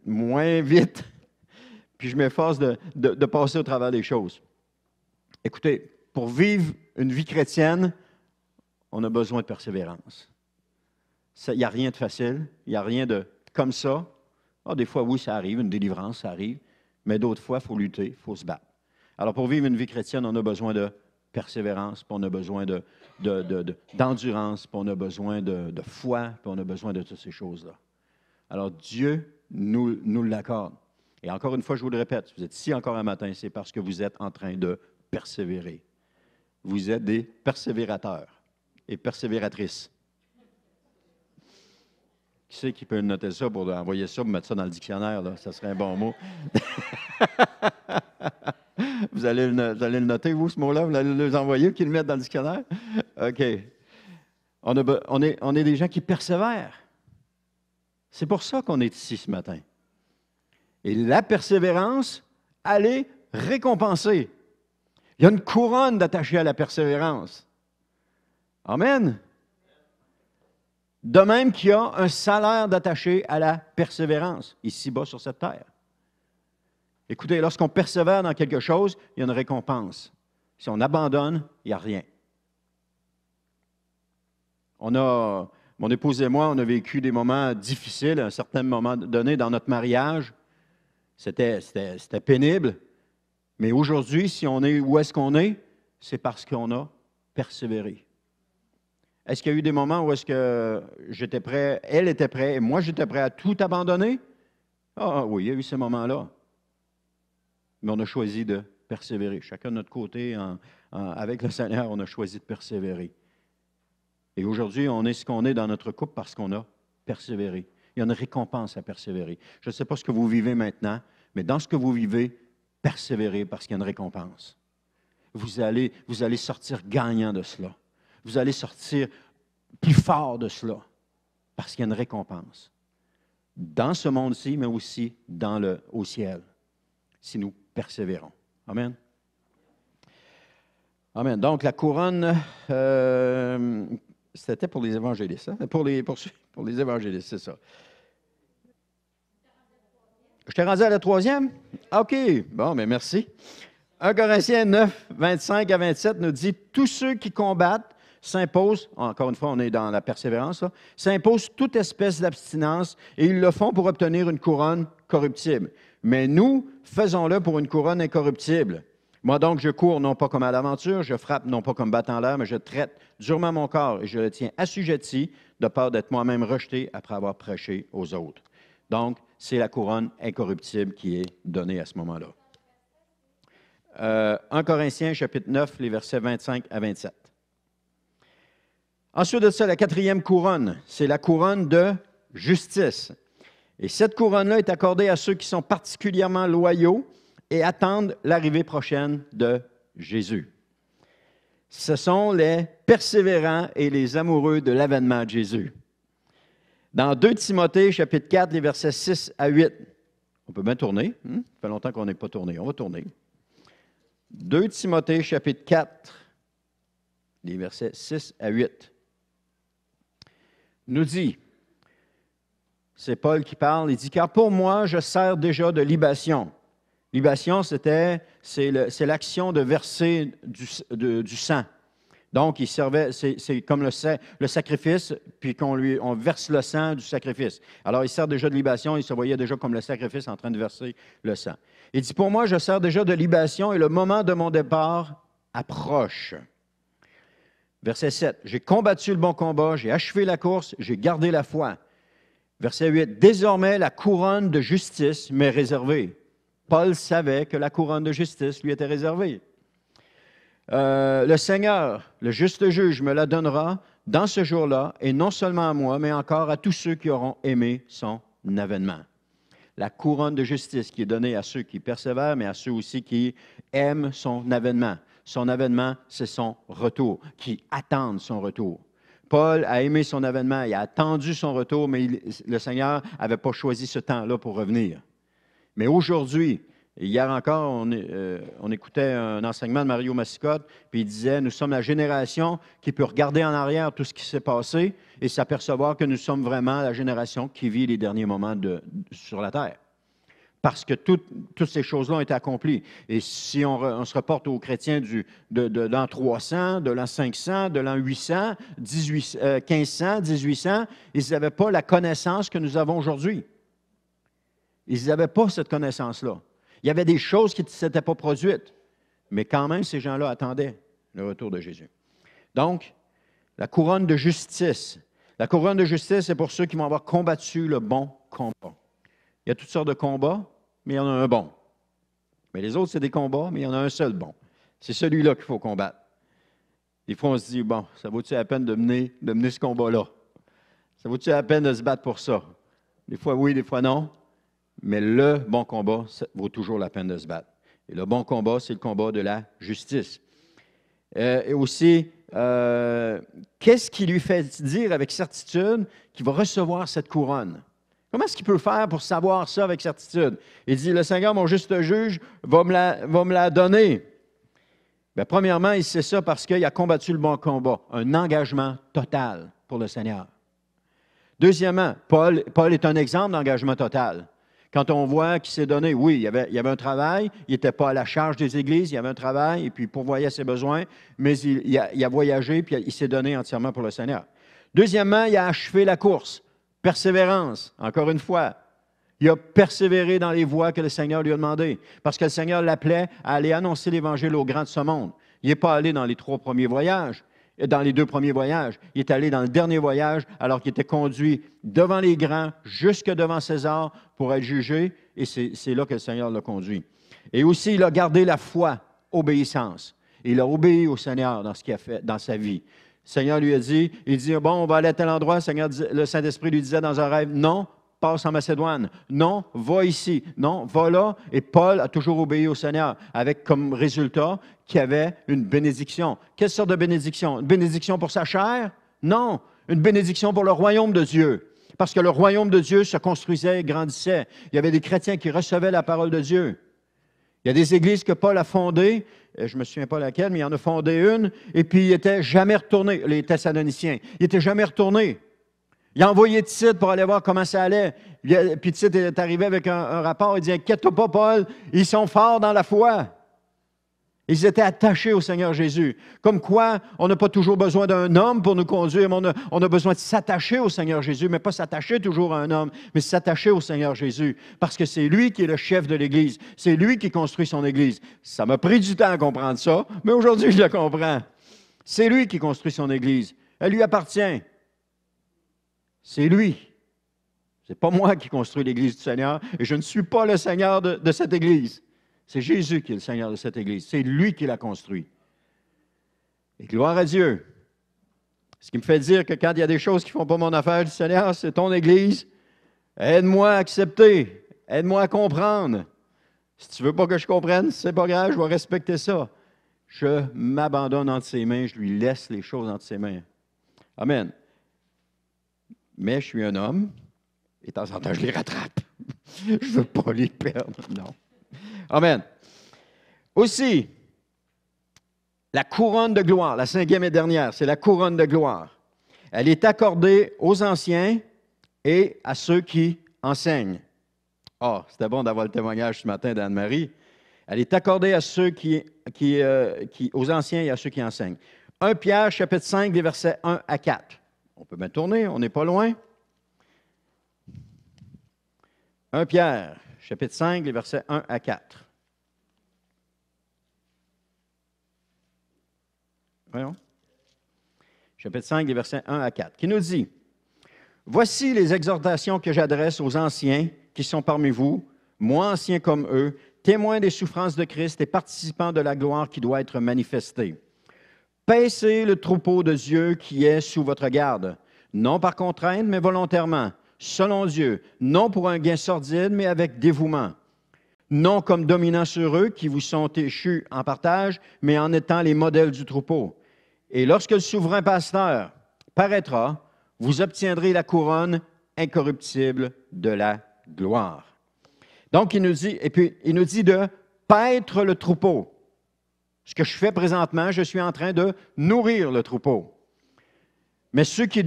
moins vite, puis je m'efforce de passer au travers des choses. Écoutez, pour vivre une vie chrétienne, on a besoin de persévérance. Il n'y a rien de facile, il n'y a rien de comme ça. Des fois, oui, ça arrive, une délivrance, ça arrive, mais d'autres fois, il faut lutter, il faut se battre. Alors, pour vivre une vie chrétienne, on a besoin de persévérance, puis on a besoin d'endurance, puis on a besoin de foi, puis on a besoin de toutes ces choses-là. Alors, Dieu nous l'accorde. Et encore une fois, je vous le répète, si vous êtes ici encore un matin, c'est parce que vous êtes en train de persévérer. Vous êtes des persévérateurs et persévératrices. Qui c'est qui peut noter ça pour envoyer ça, pour mettre ça dans le dictionnaire, là? Ça serait un bon mot. Vous allez le noter, vous, ce mot-là? Vous allez le envoyer, qui le mettent dans le dictionnaire? OK. On est des gens qui persévèrent. C'est pour ça qu'on est ici ce matin. Et la persévérance, elle est récompensée. Il y a une couronne d'attachée à la persévérance. Amen. De même qu'il y a un salaire d'attaché à la persévérance, ici-bas sur cette terre. Écoutez, lorsqu'on persévère dans quelque chose, il y a une récompense. Si on abandonne, il n'y a rien. Mon épouse et moi, on a vécu des moments difficiles à un certain moment donné dans notre mariage. C'était pénible. Mais aujourd'hui, si on est où est-ce qu'on est, c'est parce qu'on a persévéré. Est-ce qu'il y a eu des moments où est-ce que j'étais prêt, elle était prête et moi j'étais prêt à tout abandonner? Ah oui, il y a eu ces moments-là. Mais on a choisi de persévérer. Chacun de notre côté, avec le Seigneur, on a choisi de persévérer. Et aujourd'hui, on est ce qu'on est dans notre couple parce qu'on a persévéré. Il y a une récompense à persévérer. Je ne sais pas ce que vous vivez maintenant, mais dans ce que vous vivez, persévérez parce qu'il y a une récompense. Vous allez sortir gagnant de cela. Vous allez sortir plus fort de cela parce qu'il y a une récompense. Dans ce monde-ci, mais aussi au ciel, si nous persévérons. Amen. Amen. Donc, la couronne, c'était pour les évangélistes. Hein? Pour les évangélistes, c'est ça. Je t'ai rendu à la troisième? OK. Bon, mais merci. 1 Corinthiens 9, 25 à 27 nous dit « Tous ceux qui combattent s'imposent, encore une fois, on est dans la persévérance, s'imposent toute espèce d'abstinence et ils le font pour obtenir une couronne corruptible. Mais nous, faisons-le pour une couronne incorruptible. Moi donc, je cours non pas comme à l'aventure, je frappe non pas comme battant l'air, mais je traite durement mon corps et je le tiens assujetti de peur d'être moi-même rejeté après avoir prêché aux autres. » Donc, c'est la couronne incorruptible qui est donnée à ce moment-là. 1 Corinthiens, chapitre 9, les versets 25 à 27. Ensuite de ça, la quatrième couronne, c'est la couronne de justice. Et cette couronne-là est accordée à ceux qui sont particulièrement loyaux et attendent l'arrivée prochaine de Jésus. Ce sont les persévérants et les amoureux de l'avènement de Jésus. Dans 2 Timothée, chapitre 4, les versets 6 à 8. On peut bien tourner. Ça fait longtemps qu'on n'est pas tourné. On va tourner. 2 Timothée, chapitre 4, les versets 6 à 8. Nous dit, c'est Paul qui parle, il dit « Car pour moi, je sers déjà de libation. » Libation, c'est l'action de verser du sang. Donc, il servait, c'est comme le sacrifice, puis on verse le sang du sacrifice. Alors, il sert déjà de libation, il se voyait déjà comme le sacrifice en train de verser le sang. Il dit, pour moi, je sers déjà de libation et le moment de mon départ approche. Verset 7, j'ai combattu le bon combat, j'ai achevé la course, j'ai gardé la foi. Verset 8, désormais la couronne de justice m'est réservée. Paul savait que la couronne de justice lui était réservée. Le Seigneur, le juste juge, me la donnera dans ce jour-là, et non seulement à moi, mais encore à tous ceux qui auront aimé son avènement. La couronne de justice qui est donnée à ceux qui persévèrent, mais à ceux aussi qui aiment son avènement. Son avènement, c'est son retour, qui attendent son retour. Paul a aimé son avènement, il a attendu son retour, mais le Seigneur n'avait pas choisi ce temps-là pour revenir. Mais aujourd'hui, hier encore, on écoutait un enseignement de Mario Massicotte, puis il disait, nous sommes la génération qui peut regarder en arrière tout ce qui s'est passé et s'apercevoir que nous sommes vraiment la génération qui vit les derniers moments sur la terre. Parce que toutes ces choses-là ont été accomplies. Et si on se reporte aux chrétiens de l'an 300, de l'an 500, de l'an 800, 1500, 1800, ils n'avaient pas la connaissance que nous avons aujourd'hui. Ils n'avaient pas cette connaissance-là. Il y avait des choses qui ne s'étaient pas produites. Mais quand même, ces gens-là attendaient le retour de Jésus. Donc, la couronne de justice. La couronne de justice, c'est pour ceux qui vont avoir combattu le bon combat. Il y a toutes sortes de combats, mais il y en a un bon. Mais les autres, c'est des combats, mais il y en a un seul bon. C'est celui-là qu'il faut combattre. Des fois, on se dit, bon, ça vaut-il la peine de mener ce combat-là? Ça vaut-il la peine de se battre pour ça? Des fois, oui, des fois, non. Mais le bon combat, ça vaut toujours la peine de se battre. Et le bon combat, c'est le combat de la justice. Et aussi, qu'est-ce qui lui fait dire avec certitude qu'il va recevoir cette couronne? Comment est-ce qu'il peut faire pour savoir ça avec certitude? Il dit, le Seigneur, mon juste juge, va me la donner. Bien, premièrement, il sait ça parce qu'il a combattu le bon combat. Un engagement total pour le Seigneur. Deuxièmement, Paul est un exemple d'engagement total. Quand on voit qu'il s'est donné, oui, il y avait un travail, il n'était pas à la charge des églises, il y avait un travail, et puis il pourvoyait ses besoins, mais il a voyagé, puis il s'est donné entièrement pour le Seigneur. Deuxièmement, il a achevé la course. Persévérance, encore une fois. Il a persévéré dans les voies que le Seigneur lui a demandées, parce que le Seigneur l'appelait à aller annoncer l'Évangile aux grands de ce monde. Il n'est pas allé dans les 3 premiers voyages, dans les 2 premiers voyages. Il est allé dans le dernier voyage, alors qu'il était conduit devant les grands, jusque devant César, pour être jugé, et c'est là que le Seigneur l'a conduit. Et aussi, il a gardé la foi, obéissance. Il a obéi au Seigneur dans ce qu'il a fait dans sa vie. Le Seigneur lui a dit, bon, on va aller à tel endroit. Le Saint-Esprit lui disait dans un rêve, non, passe en Macédoine. Non, va ici. Non, va là. Et Paul a toujours obéi au Seigneur, avec comme résultat qu'il y avait une bénédiction. Quelle sorte de bénédiction? Une bénédiction pour sa chair? Non, une bénédiction pour le royaume de Dieu. Parce que le royaume de Dieu se construisait et grandissait. Il y avait des chrétiens qui recevaient la parole de Dieu. Il y a des églises que Paul a fondées, je ne me souviens pas laquelle, mais il en a fondé une, et puis il n'était jamais retourné, les Thessaloniciens. Il n'était jamais retourné. Il a envoyé Tite pour aller voir comment ça allait. Puis Tite est arrivé avec un rapport, il dit, inquiète-toi pas, Paul, ils sont forts dans la foi. Ils étaient attachés au Seigneur Jésus. Comme quoi, on n'a pas toujours besoin d'un homme pour nous conduire, mais on a besoin de s'attacher au Seigneur Jésus, mais pas s'attacher toujours à un homme, mais s'attacher au Seigneur Jésus, parce que c'est lui qui est le chef de l'Église. C'est lui qui construit son Église. Ça m'a pris du temps à comprendre ça, mais aujourd'hui, je le comprends. C'est lui qui construit son Église. Elle lui appartient. C'est lui. Ce n'est pas moi qui construis l'Église du Seigneur, et je ne suis pas le Seigneur de cette Église. C'est Jésus qui est le Seigneur de cette Église. C'est lui qui l'a construit. Et gloire à Dieu. Ce qui me fait dire que quand il y a des choses qui ne font pas mon affaire, le Seigneur, c'est ton Église. Aide-moi à accepter. Aide-moi à comprendre. Si tu ne veux pas que je comprenne, c'est pas grave, je vais respecter ça. Je m'abandonne entre ses mains, je lui laisse les choses entre ses mains. Amen. Mais je suis un homme, et de temps en temps, je les rattrape. Je ne veux pas les perdre, non. Amen. Aussi, la couronne de gloire, la 5e et dernière, c'est la couronne de gloire. Elle est accordée aux anciens et à ceux qui enseignent. Ah, c'était bon d'avoir le témoignage ce matin d'Anne-Marie. Elle est accordée à ceux aux anciens et à ceux qui enseignent. 1 Pierre, chapitre 5, des versets 1 à 4. On peut bien tourner, on n'est pas loin. 1 Pierre, chapitre 5, les versets 1 à 4. Voyons. Chapitre 5, les versets 1 à 4, qui nous dit, « Voici les exhortations que j'adresse aux anciens qui sont parmi vous, moi anciens comme eux, témoins des souffrances de Christ et participants de la gloire qui doit être manifestée. Paissez le troupeau de Dieu qui est sous votre garde, non par contrainte, mais volontairement, selon Dieu, non pour un gain sordide, mais avec dévouement, non comme dominants sur eux qui vous sont échus en partage, mais en étant les modèles du troupeau. Et lorsque le souverain pasteur paraîtra, vous obtiendrez la couronne incorruptible de la gloire. » Donc, il nous dit, et puis il nous dit de paître le troupeau. Ce que je fais présentement, je suis en train de nourrir le troupeau. Mais ceux qui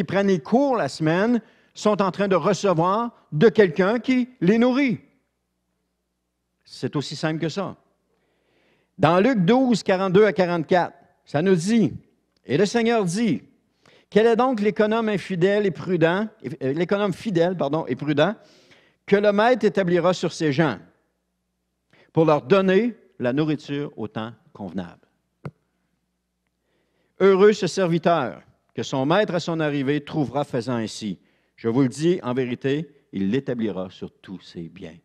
prennent les cours la semaine sont en train de recevoir de quelqu'un qui les nourrit. C'est aussi simple que ça. Dans Luc 12, 42 à 44, ça nous dit, « Et le Seigneur dit, quel est donc l'économe fidèle et prudent, que le maître établira sur ses gens pour leur donner la nourriture au temps convenable. Heureux ce serviteur que son maître à son arrivée trouvera faisant ainsi. Je vous le dis, en vérité, il l'établira sur tous ses biens. »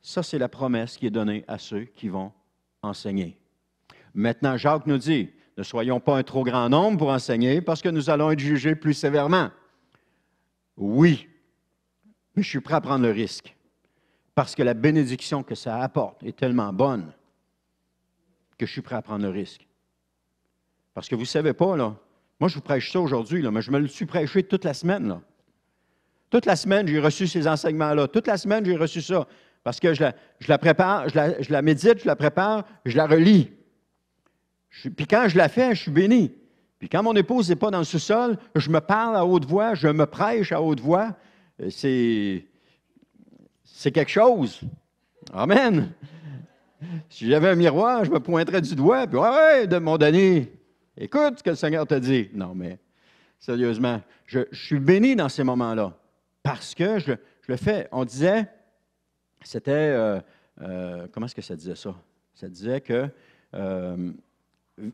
Ça, c'est la promesse qui est donnée à ceux qui vont enseigner. Maintenant, Jacques nous dit, ne soyons pas un trop grand nombre pour enseigner parce que nous allons être jugés plus sévèrement. Oui, mais je suis prêt à prendre le risque parce que la bénédiction que ça apporte est tellement bonne que je suis prêt à prendre le risque. Parce que vous ne savez pas, là, moi je vous prêche ça aujourd'hui, là, mais je me le suis prêché toute la semaine. Là. Toute la semaine, j'ai reçu ces enseignements-là. Toute la semaine, j'ai reçu ça. Parce que je la prépare, je la médite, je la prépare, je la relis. Puis quand je la fais, je suis béni. Puis quand mon épouse n'est pas dans le sous-sol, je me parle à haute voix, je me prêche à haute voix. C'est quelque chose. Amen. Si j'avais un miroir, je me pointerais du doigt, puis ouais, de mon donné, écoute ce que le Seigneur t'a dit. Non, mais sérieusement, je suis béni dans ces moments-là parce que je le fais. On disait, c'était, comment est-ce que ça disait ça? Ça disait que,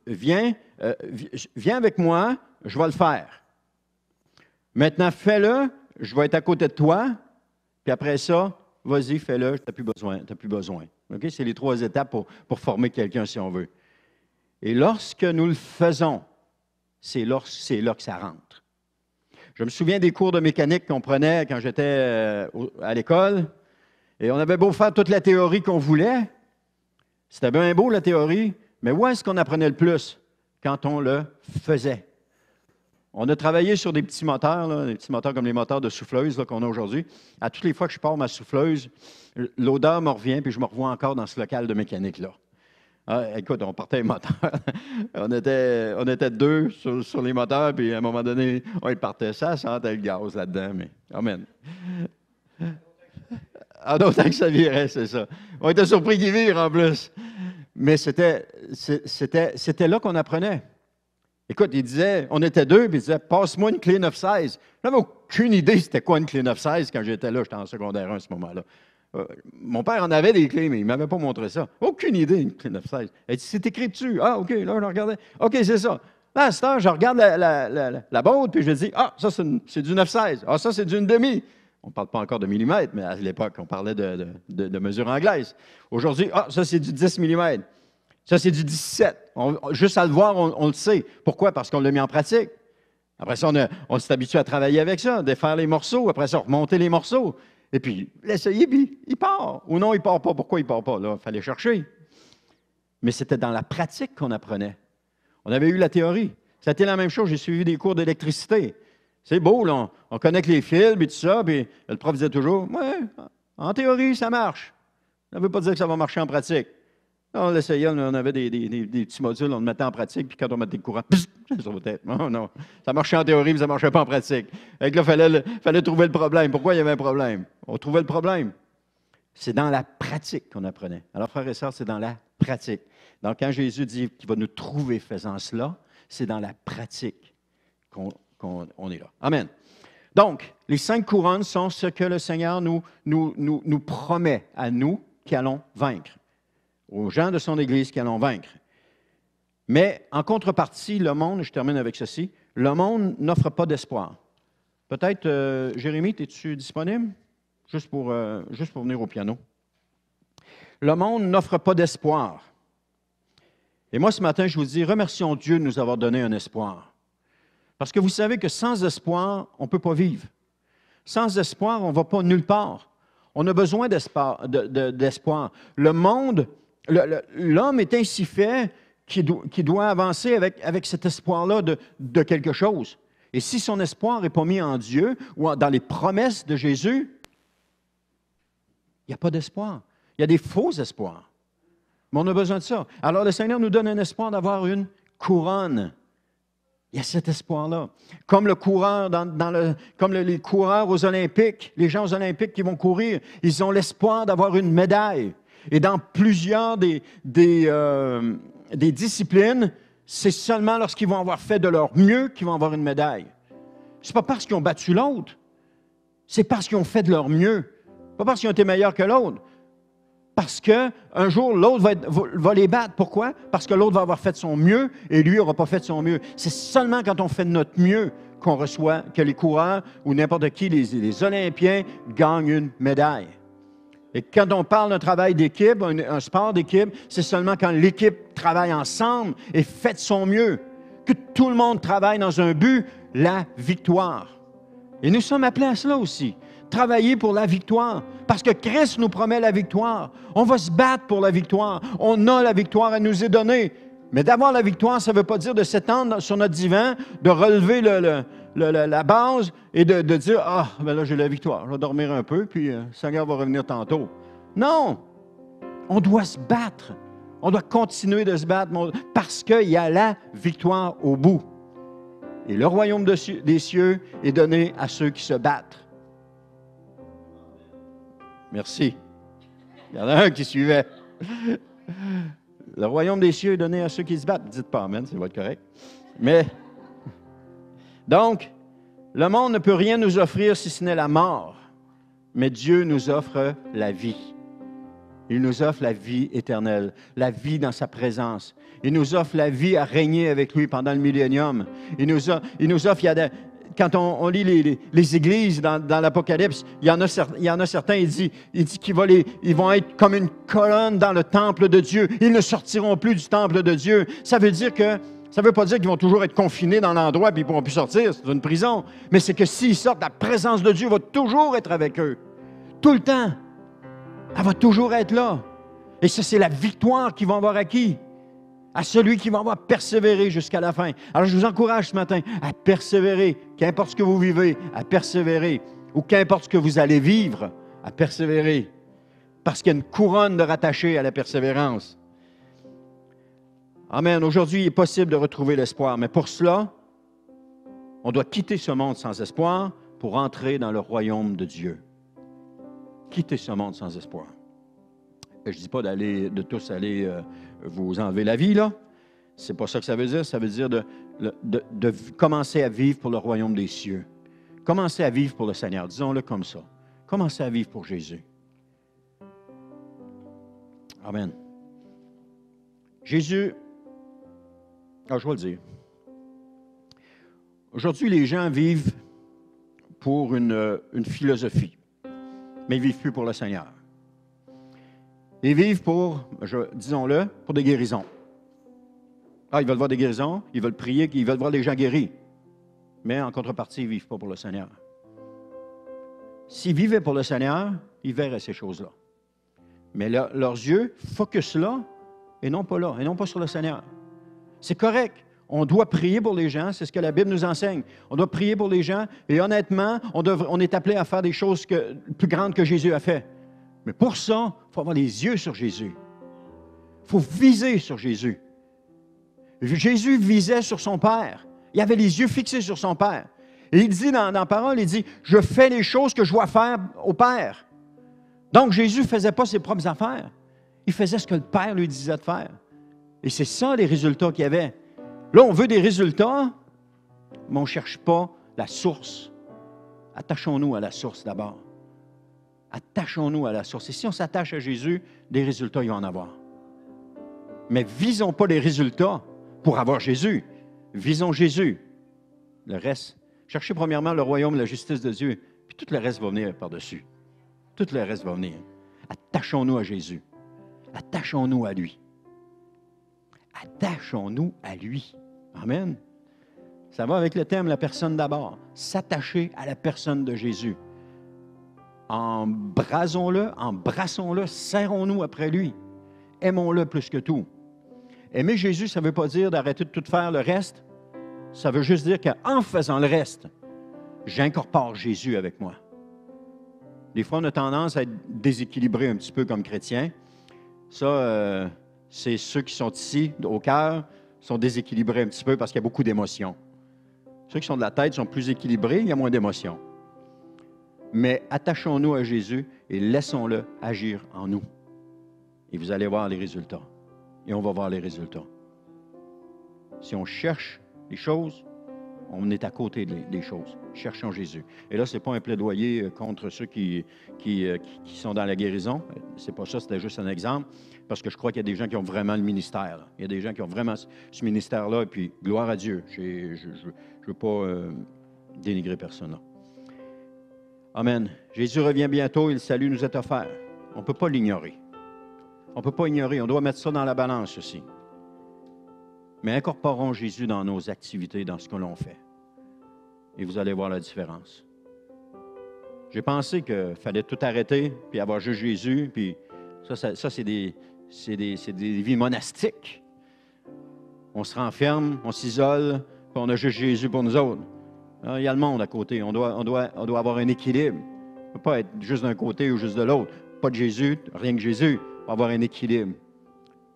viens avec moi, je vais le faire. Maintenant, fais-le, je vais être à côté de toi, puis après ça, vas-y, fais-le, tu n'as plus besoin. Okay? C'est les 3 étapes pour former quelqu'un, si on veut. Et lorsque nous le faisons, c'est là que ça rentre. Je me souviens des cours de mécanique qu'on prenait quand j'étais à l'école, et on avait beau faire toute la théorie qu'on voulait. C'était bien beau, la théorie, mais où est-ce qu'on apprenait le plus? Quand on le faisait. On a travaillé sur des petits moteurs, là, des petits moteurs comme les moteurs de souffleuse là, qu'on a aujourd'hui. À toutes les fois que je pars ma souffleuse, l'odeur me revient, puis je me revois encore dans ce local de mécanique-là. Ah, écoute, on partait les moteurs. on était 2 sur les moteurs, puis à un moment donné, on partait. Ça sentait le gaz là-dedans, mais amen. En d'autant que ça virait, c'est ça. On était surpris qu'il vire en plus. Mais c'était là qu'on apprenait. Écoute, il disait, on était 2, puis il disait, passe-moi une clé 916. Je n'avais aucune idée c'était quoi une clé 916 quand j'étais là, j'étais en secondaire 1 à ce moment-là. Mon père en avait des clés, mais il ne m'avait pas montré ça. Aucune idée, une clé 916. Il dit, c'est écrit dessus. Ah, OK, là, je regardais. OK, c'est ça. Là, à cette heure, je regarde la boîte, puis je dis, ah, ça, c'est du 916. Ah, ça, c'est du 1/2. On ne parle pas encore de millimètres, mais à l'époque, on parlait de mesure anglaise. Aujourd'hui, ah, ça, c'est du 10 mm. Ça, c'est du 17. Juste à le voir, on le sait. Pourquoi? Parce qu'on l'a mis en pratique. Après ça, on s'est habitué à travailler avec ça, défaire les morceaux. Après ça, remonter les morceaux. Et puis, l'essayer, puis il part. Ou non, il ne part pas. Pourquoi il ne part pas? Là, il fallait chercher. Mais c'était dans la pratique qu'on apprenait. On avait eu la théorie. C'était la même chose. J'ai suivi des cours d'électricité. C'est beau, là. On connecte les fils, et tout ça. Puis le prof disait toujours, ouais, en théorie, ça marche. Ça ne veut pas dire que ça va marcher en pratique. On l'essayait, on avait des petits modules, on le mettait en pratique, puis quand on mettait le courant, ça sautait. Non, non. Ça marchait en théorie, mais ça ne marchait pas en pratique. Et là, il fallait trouver le problème. Pourquoi il y avait un problème? On trouvait le problème. C'est dans la pratique qu'on apprenait. Alors, frères et sœurs, c'est dans la pratique. Donc, quand Jésus dit qu'il va nous trouver faisant cela, c'est dans la pratique qu'on est là. Amen. Donc, les 5 couronnes sont ce que le Seigneur nous promet à nous qui allons vaincre, aux gens de son Église qui allons vaincre. Mais en contrepartie, le monde, je termine avec ceci, le monde n'offre pas d'espoir. Peut-être, Jérémie, es-tu disponible? Juste pour venir au piano. Le monde n'offre pas d'espoir. Et moi, ce matin, je vous dis, remercions Dieu de nous avoir donné un espoir. Parce que vous savez que sans espoir, on ne peut pas vivre. Sans espoir, on ne va pas nulle part. On a besoin d'espoir. Le monde, l'homme est ainsi fait qu'il doit avancer avec cet espoir-là de quelque chose. Et si son espoir n'est pas mis en Dieu ou dans les promesses de Jésus, il n'y a pas d'espoir. Il y a des faux espoirs. Mais on a besoin de ça. Alors le Seigneur nous donne un espoir d'avoir une couronne. Il y a cet espoir-là. Comme le coureur, comme les coureurs aux Olympiques, les gens aux Olympiques qui vont courir, ils ont l'espoir d'avoir une médaille. Et dans plusieurs des disciplines, c'est seulement lorsqu'ils vont avoir fait de leur mieux qu'ils vont avoir une médaille. Ce n'est pas parce qu'ils ont battu l'autre, c'est parce qu'ils ont fait de leur mieux. Pas parce qu'ils ont été meilleurs que l'autre. Parce qu'un jour, l'autre va les battre. Pourquoi? Parce que l'autre va avoir fait son mieux et lui n'aura pas fait son mieux. C'est seulement quand on fait de notre mieux qu'on reçoit, que les coureurs ou n'importe qui, les Olympiens, gagnent une médaille. Et quand on parle d'un travail d'équipe, un sport d'équipe, c'est seulement quand l'équipe travaille ensemble et fait de son mieux, que tout le monde travaille dans un but, la victoire. Et nous sommes appelés à cela aussi. Travailler pour la victoire, parce que Christ nous promet la victoire. On va se battre pour la victoire. On a la victoire, elle nous est donnée. Mais d'avoir la victoire, ça ne veut pas dire de s'étendre sur notre divan, de relever la base et de dire « Ah, ben là, j'ai la victoire, je vais dormir un peu, puis le Seigneur va revenir tantôt. » Non! On doit se battre. On doit continuer de se battre parce qu'il y a la victoire au bout. Et le royaume des cieux est donné à ceux qui se battent. Merci. Il y en a un qui suivait. Le royaume des cieux est donné à ceux qui se battent. Dites pas amen, ça va être correct. Mais, donc, le monde ne peut rien nous offrir si ce n'est la mort. Mais Dieu nous offre la vie. Il nous offre la vie éternelle, la vie dans sa présence. Il nous offre la vie à régner avec lui pendant le millénium. Il nous offre, quand on lit les églises dans l'Apocalypse, il y en a certains, il dit qu'ils vont être comme une colonne dans le temple de Dieu. Ils ne sortiront plus du temple de Dieu. Ça veut pas dire qu'ils vont toujours être confinés dans l'endroit et ils ne pourront plus sortir, c'est une prison. Mais c'est que s'ils sortent, la présence de Dieu va toujours être avec eux. Tout le temps. Elle va toujours être là. Et ça, c'est la victoire qu'ils vont avoir acquis. À celui qui va avoir persévéré jusqu'à la fin. Alors, je vous encourage ce matin à persévérer, qu'importe ce que vous vivez, à persévérer, ou qu'importe ce que vous allez vivre, à persévérer, parce qu'il y a une couronne de rattachée à la persévérance. Amen. Aujourd'hui, il est possible de retrouver l'espoir, mais pour cela, on doit quitter ce monde sans espoir pour entrer dans le royaume de Dieu. Quitter ce monde sans espoir. Je ne dis pas de tous aller vous enlever la vie, là. C'est pas ça que ça veut dire. Ça veut dire de commencer à vivre pour le royaume des cieux. Commencer à vivre pour le Seigneur. Disons-le comme ça. Commencer à vivre pour Jésus. Amen. Jésus, je vais le dire. Aujourd'hui, les gens vivent pour une philosophie, mais ils ne vivent plus pour le Seigneur. Ils vivent disons-le, pour des guérisons. Ils veulent voir des guérisons, ils veulent prier, ils veulent voir les gens guéris. Mais en contrepartie, ils ne vivent pas pour le Seigneur. S'ils vivaient pour le Seigneur, ils verraient ces choses-là. Mais leurs yeux focus là, et non pas là, et non pas sur le Seigneur. C'est correct. On doit prier pour les gens, c'est ce que la Bible nous enseigne. On doit prier pour les gens, et honnêtement, on est appelé à faire des choses plus grandes que Jésus a fait. Mais pour ça, il faut avoir les yeux sur Jésus. Il faut viser sur Jésus. Jésus visait sur son Père. Il avait les yeux fixés sur son Père. Et il dit dans la parole, il dit, « Je fais les choses que je dois faire au Père. » Donc, Jésus ne faisait pas ses propres affaires. Il faisait ce que le Père lui disait de faire. Et c'est ça les résultats qu'il y avait. Là, on veut des résultats, mais on ne cherche pas la source. Attachons-nous à la source d'abord. Attachons-nous à la source. Et si on s'attache à Jésus, des résultats, il va en avoir. Mais visons pas les résultats pour avoir Jésus. Visons Jésus. Le reste, cherchez premièrement le royaume et la justice de Dieu, puis tout le reste va venir par-dessus. Tout le reste va venir. Attachons-nous à Jésus. Attachons-nous à lui. Attachons-nous à lui. Amen. Ça va avec le thème, la personne d'abord. S'attacher à la personne de Jésus. Embrassons-le, serrons-nous après lui. Aimons-le plus que tout. Aimer Jésus, ça ne veut pas dire d'arrêter de tout faire le reste. Ça veut juste dire qu'en faisant le reste, j'incorpore Jésus avec moi. Des fois, on a tendance à être déséquilibré un petit peu comme chrétien. Ça, c'est ceux qui sont ici, au cœur, sont déséquilibrés un petit peu parce qu'il y a beaucoup d'émotions. Ceux qui sont de la tête sont plus équilibrés, il y a moins d'émotions. Mais attachons-nous à Jésus et laissons-le agir en nous. Et vous allez voir les résultats. Et on va voir les résultats. Si on cherche les choses, on est à côté des choses. Cherchons Jésus. Et là, ce n'est pas un plaidoyer contre ceux qui sont dans la guérison. Ce n'est pas ça, c'était juste un exemple. Parce que je crois qu'il y a des gens qui ont vraiment le ministère. Là. Il y a des gens qui ont vraiment ce ministère-là. Et puis, gloire à Dieu. Je ne veux pas dénigrer personne là. Amen. Jésus revient bientôt et le salut nous est offert. On ne peut pas l'ignorer. On ne peut pas ignorer. On doit mettre ça dans la balance aussi. Mais incorporons Jésus dans nos activités, dans ce que l'on fait. Et vous allez voir la différence. J'ai pensé qu'il fallait tout arrêter, puis avoir juste Jésus, puis ça c'est des vies monastiques. On se renferme, on s'isole, puis on a juste Jésus pour nous autres. Alors, il y a le monde à côté. On doit avoir un équilibre. On ne peut pas être juste d'un côté ou juste de l'autre. Pas de Jésus, rien que Jésus. On va avoir un équilibre.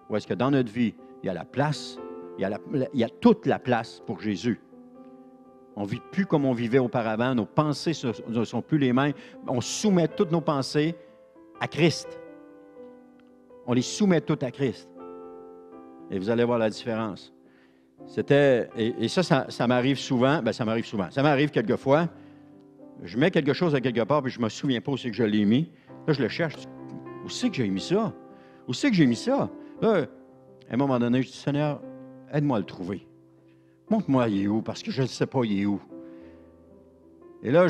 Où est-ce que dans notre vie, il y a la place, il y a toute la place pour Jésus. On ne vit plus comme on vivait auparavant. Nos pensées ne sont plus les mêmes. On soumet toutes nos pensées à Christ. On les soumet toutes à Christ. Et vous allez voir la différence. Et ça m'arrive souvent. Bien, ça m'arrive souvent. Ça m'arrive quelquefois. Je mets quelque chose à quelque part, puis je ne me souviens pas où c'est que je l'ai mis. Là, je le cherche. Où c'est que j'ai mis ça? Où c'est que j'ai mis ça? Là, à un moment donné, je dis, Seigneur, aide-moi à le trouver. Montre-moi, il est où, parce que je ne sais pas, il est où. Et là,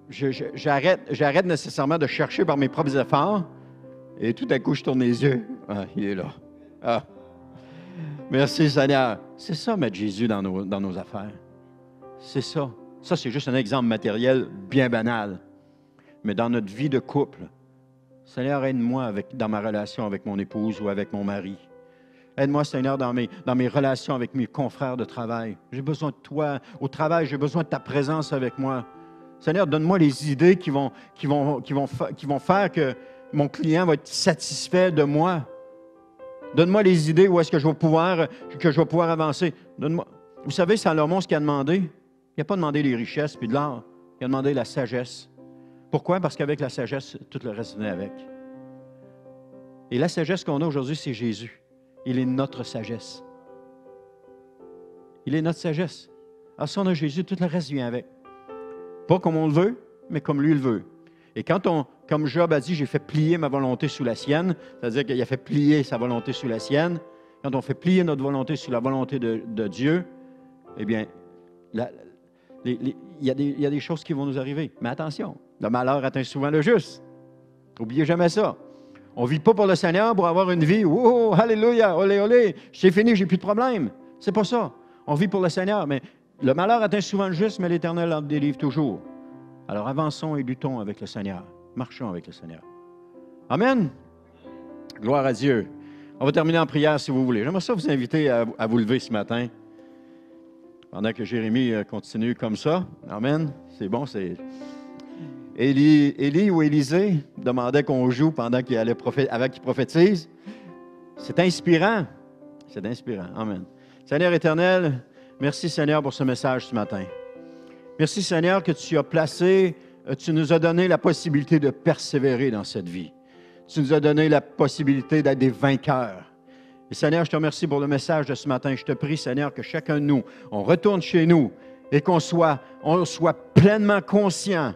j'arrête nécessairement de chercher par mes propres efforts. Et tout à coup, je tourne les yeux. Ah, il est là. Ah. Merci, Seigneur. C'est ça, mettre Jésus dans nos affaires. C'est ça. Ça, c'est juste un exemple matériel bien banal. Mais dans notre vie de couple, Seigneur, aide-moi dans ma relation avec mon épouse ou avec mon mari. Aide-moi, Seigneur, dans mes relations avec mes confrères de travail. J'ai besoin de toi. Au travail, j'ai besoin de ta présence avec moi. Seigneur, donne-moi les idées qui vont faire que mon client va être satisfait de moi. Donne-moi les idées où est-ce que je vais pouvoir avancer. Donne-moi. Vous savez, Salomon, ce qu'il a demandé, il n'a pas demandé les richesses puis de l'or. Il a demandé la sagesse. Pourquoi? Parce qu'avec la sagesse, tout le reste venait avec. Et la sagesse qu'on a aujourd'hui, c'est Jésus. Il est notre sagesse. Il est notre sagesse. Alors, si on a Jésus, tout le reste vient avec. Pas comme on le veut, mais comme lui le veut. Et comme Job a dit, j'ai fait plier ma volonté sous la sienne, c'est-à-dire qu'il a fait plier sa volonté sous la sienne. Quand on fait plier notre volonté sous la volonté de Dieu, eh bien, il y a des choses qui vont nous arriver. Mais attention, le malheur atteint souvent le juste. N'oubliez jamais ça. On ne vit pas pour le Seigneur pour avoir une vie. Oh, alléluia, olé, olé, c'est fini, j'ai plus de problème. C'est pas ça. On vit pour le Seigneur, mais le malheur atteint souvent le juste, mais l'Éternel en délivre toujours. Alors avançons et luttons avec le Seigneur. Marchons avec le Seigneur. Amen. Gloire à Dieu. On va terminer en prière si vous voulez. J'aimerais ça vous inviter à vous lever ce matin. Pendant que Jérémie continue comme ça. Amen. C'est bon, c'est... Élie ou Élisée demandait qu'on joue pendant qu'il allait avant qu'il prophétise. C'est inspirant. C'est inspirant. Amen. Seigneur éternel, merci Seigneur pour ce message ce matin. Merci Seigneur que tu nous as donné la possibilité de persévérer dans cette vie. Tu nous as donné la possibilité d'être des vainqueurs. Et Seigneur, je te remercie pour le message de ce matin. Je te prie, Seigneur, que chacun de nous, on retourne chez nous et qu'on soit pleinement conscient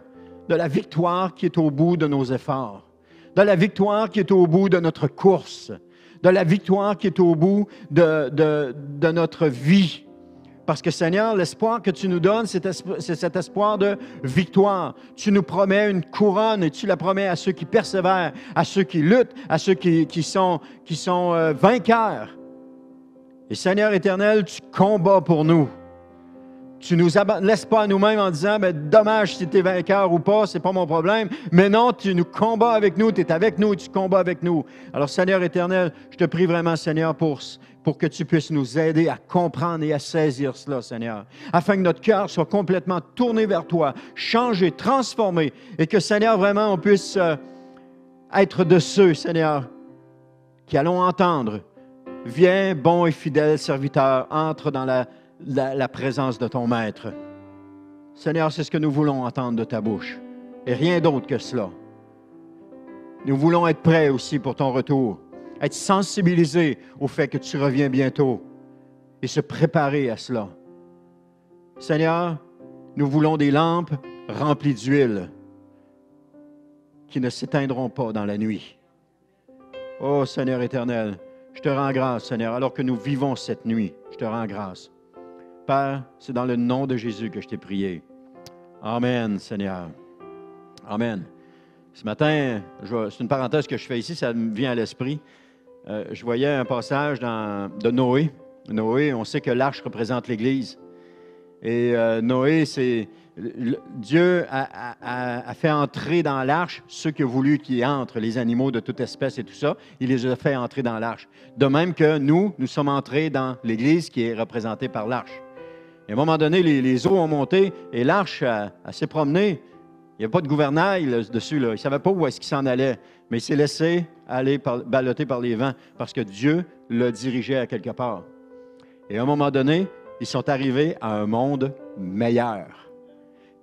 de la victoire qui est au bout de nos efforts, de la victoire qui est au bout de notre course, de la victoire qui est au bout de notre vie. Parce que, Seigneur, l'espoir que tu nous donnes, c'est cet espoir de victoire. Tu nous promets une couronne et tu la promets à ceux qui persévèrent, à ceux qui luttent, à ceux qui sont vainqueurs. Et, Seigneur éternel, tu combats pour nous. Tu ne nous laisses pas à nous-mêmes en disant, dommage si tu es vainqueur ou pas, ce n'est pas mon problème. Mais non, tu nous combats avec nous, tu es avec nous et tu combats avec nous. Alors, Seigneur éternel, je te prie vraiment, Seigneur, pour que tu puisses nous aider à comprendre et à saisir cela, Seigneur, afin que notre cœur soit complètement tourné vers toi, changé, transformé, et que, Seigneur, vraiment, on puisse être de ceux, Seigneur, qui allons entendre, viens, bon et fidèle serviteur, entre dans la présence de ton Maître. Seigneur, c'est ce que nous voulons entendre de ta bouche, et rien d'autre que cela. Nous voulons être prêts aussi pour ton retour, être sensibilisés au fait que tu reviens bientôt et se préparer à cela. Seigneur, nous voulons des lampes remplies d'huile qui ne s'éteindront pas dans la nuit. Oh Seigneur éternel, je te rends grâce, Seigneur, alors que nous vivons cette nuit. Je te rends grâce. Père, c'est dans le nom de Jésus que je t'ai prié. Amen, Seigneur. Amen. Ce matin, c'est une parenthèse que je fais ici, ça me vient à l'esprit. Je voyais un passage de Noé. Noé, on sait que l'arche représente l'Église. Et Noé, Dieu a fait entrer dans l'arche ceux qui ont voulu qu'ils entrent, les animaux de toute espèce et tout ça. Il les a fait entrer dans l'arche. De même que nous sommes entrés dans l'Église qui est représentée par l'arche. Et à un moment donné, les eaux ont monté et l'arche s'est promenée. Il n'y avait pas de gouvernail dessus. Là. Il ne savait pas où est-ce qu'il s'en allait. Mais il s'est laissé aller balloter par les vents parce que Dieu le dirigeait à quelque part. Et à un moment donné, ils sont arrivés à un monde meilleur.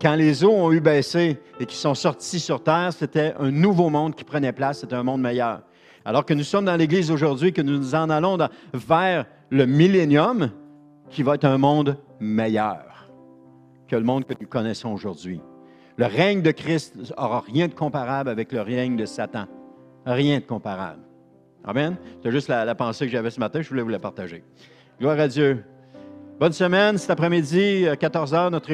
Quand les eaux ont eu baissé et qu'ils sont sortis sur terre, c'était un nouveau monde qui prenait place, c'était un monde meilleur. Alors que nous sommes dans l'Église aujourd'hui, que nous nous en allons vers le millénium, qui va être un monde meilleur que le monde que nous connaissons aujourd'hui. Le règne de Christ n'aura rien de comparable avec le règne de Satan. Rien de comparable. Amen? C'est juste la pensée que j'avais ce matin, je voulais vous la partager. Gloire à Dieu. Bonne semaine, cet après-midi, 14h, notre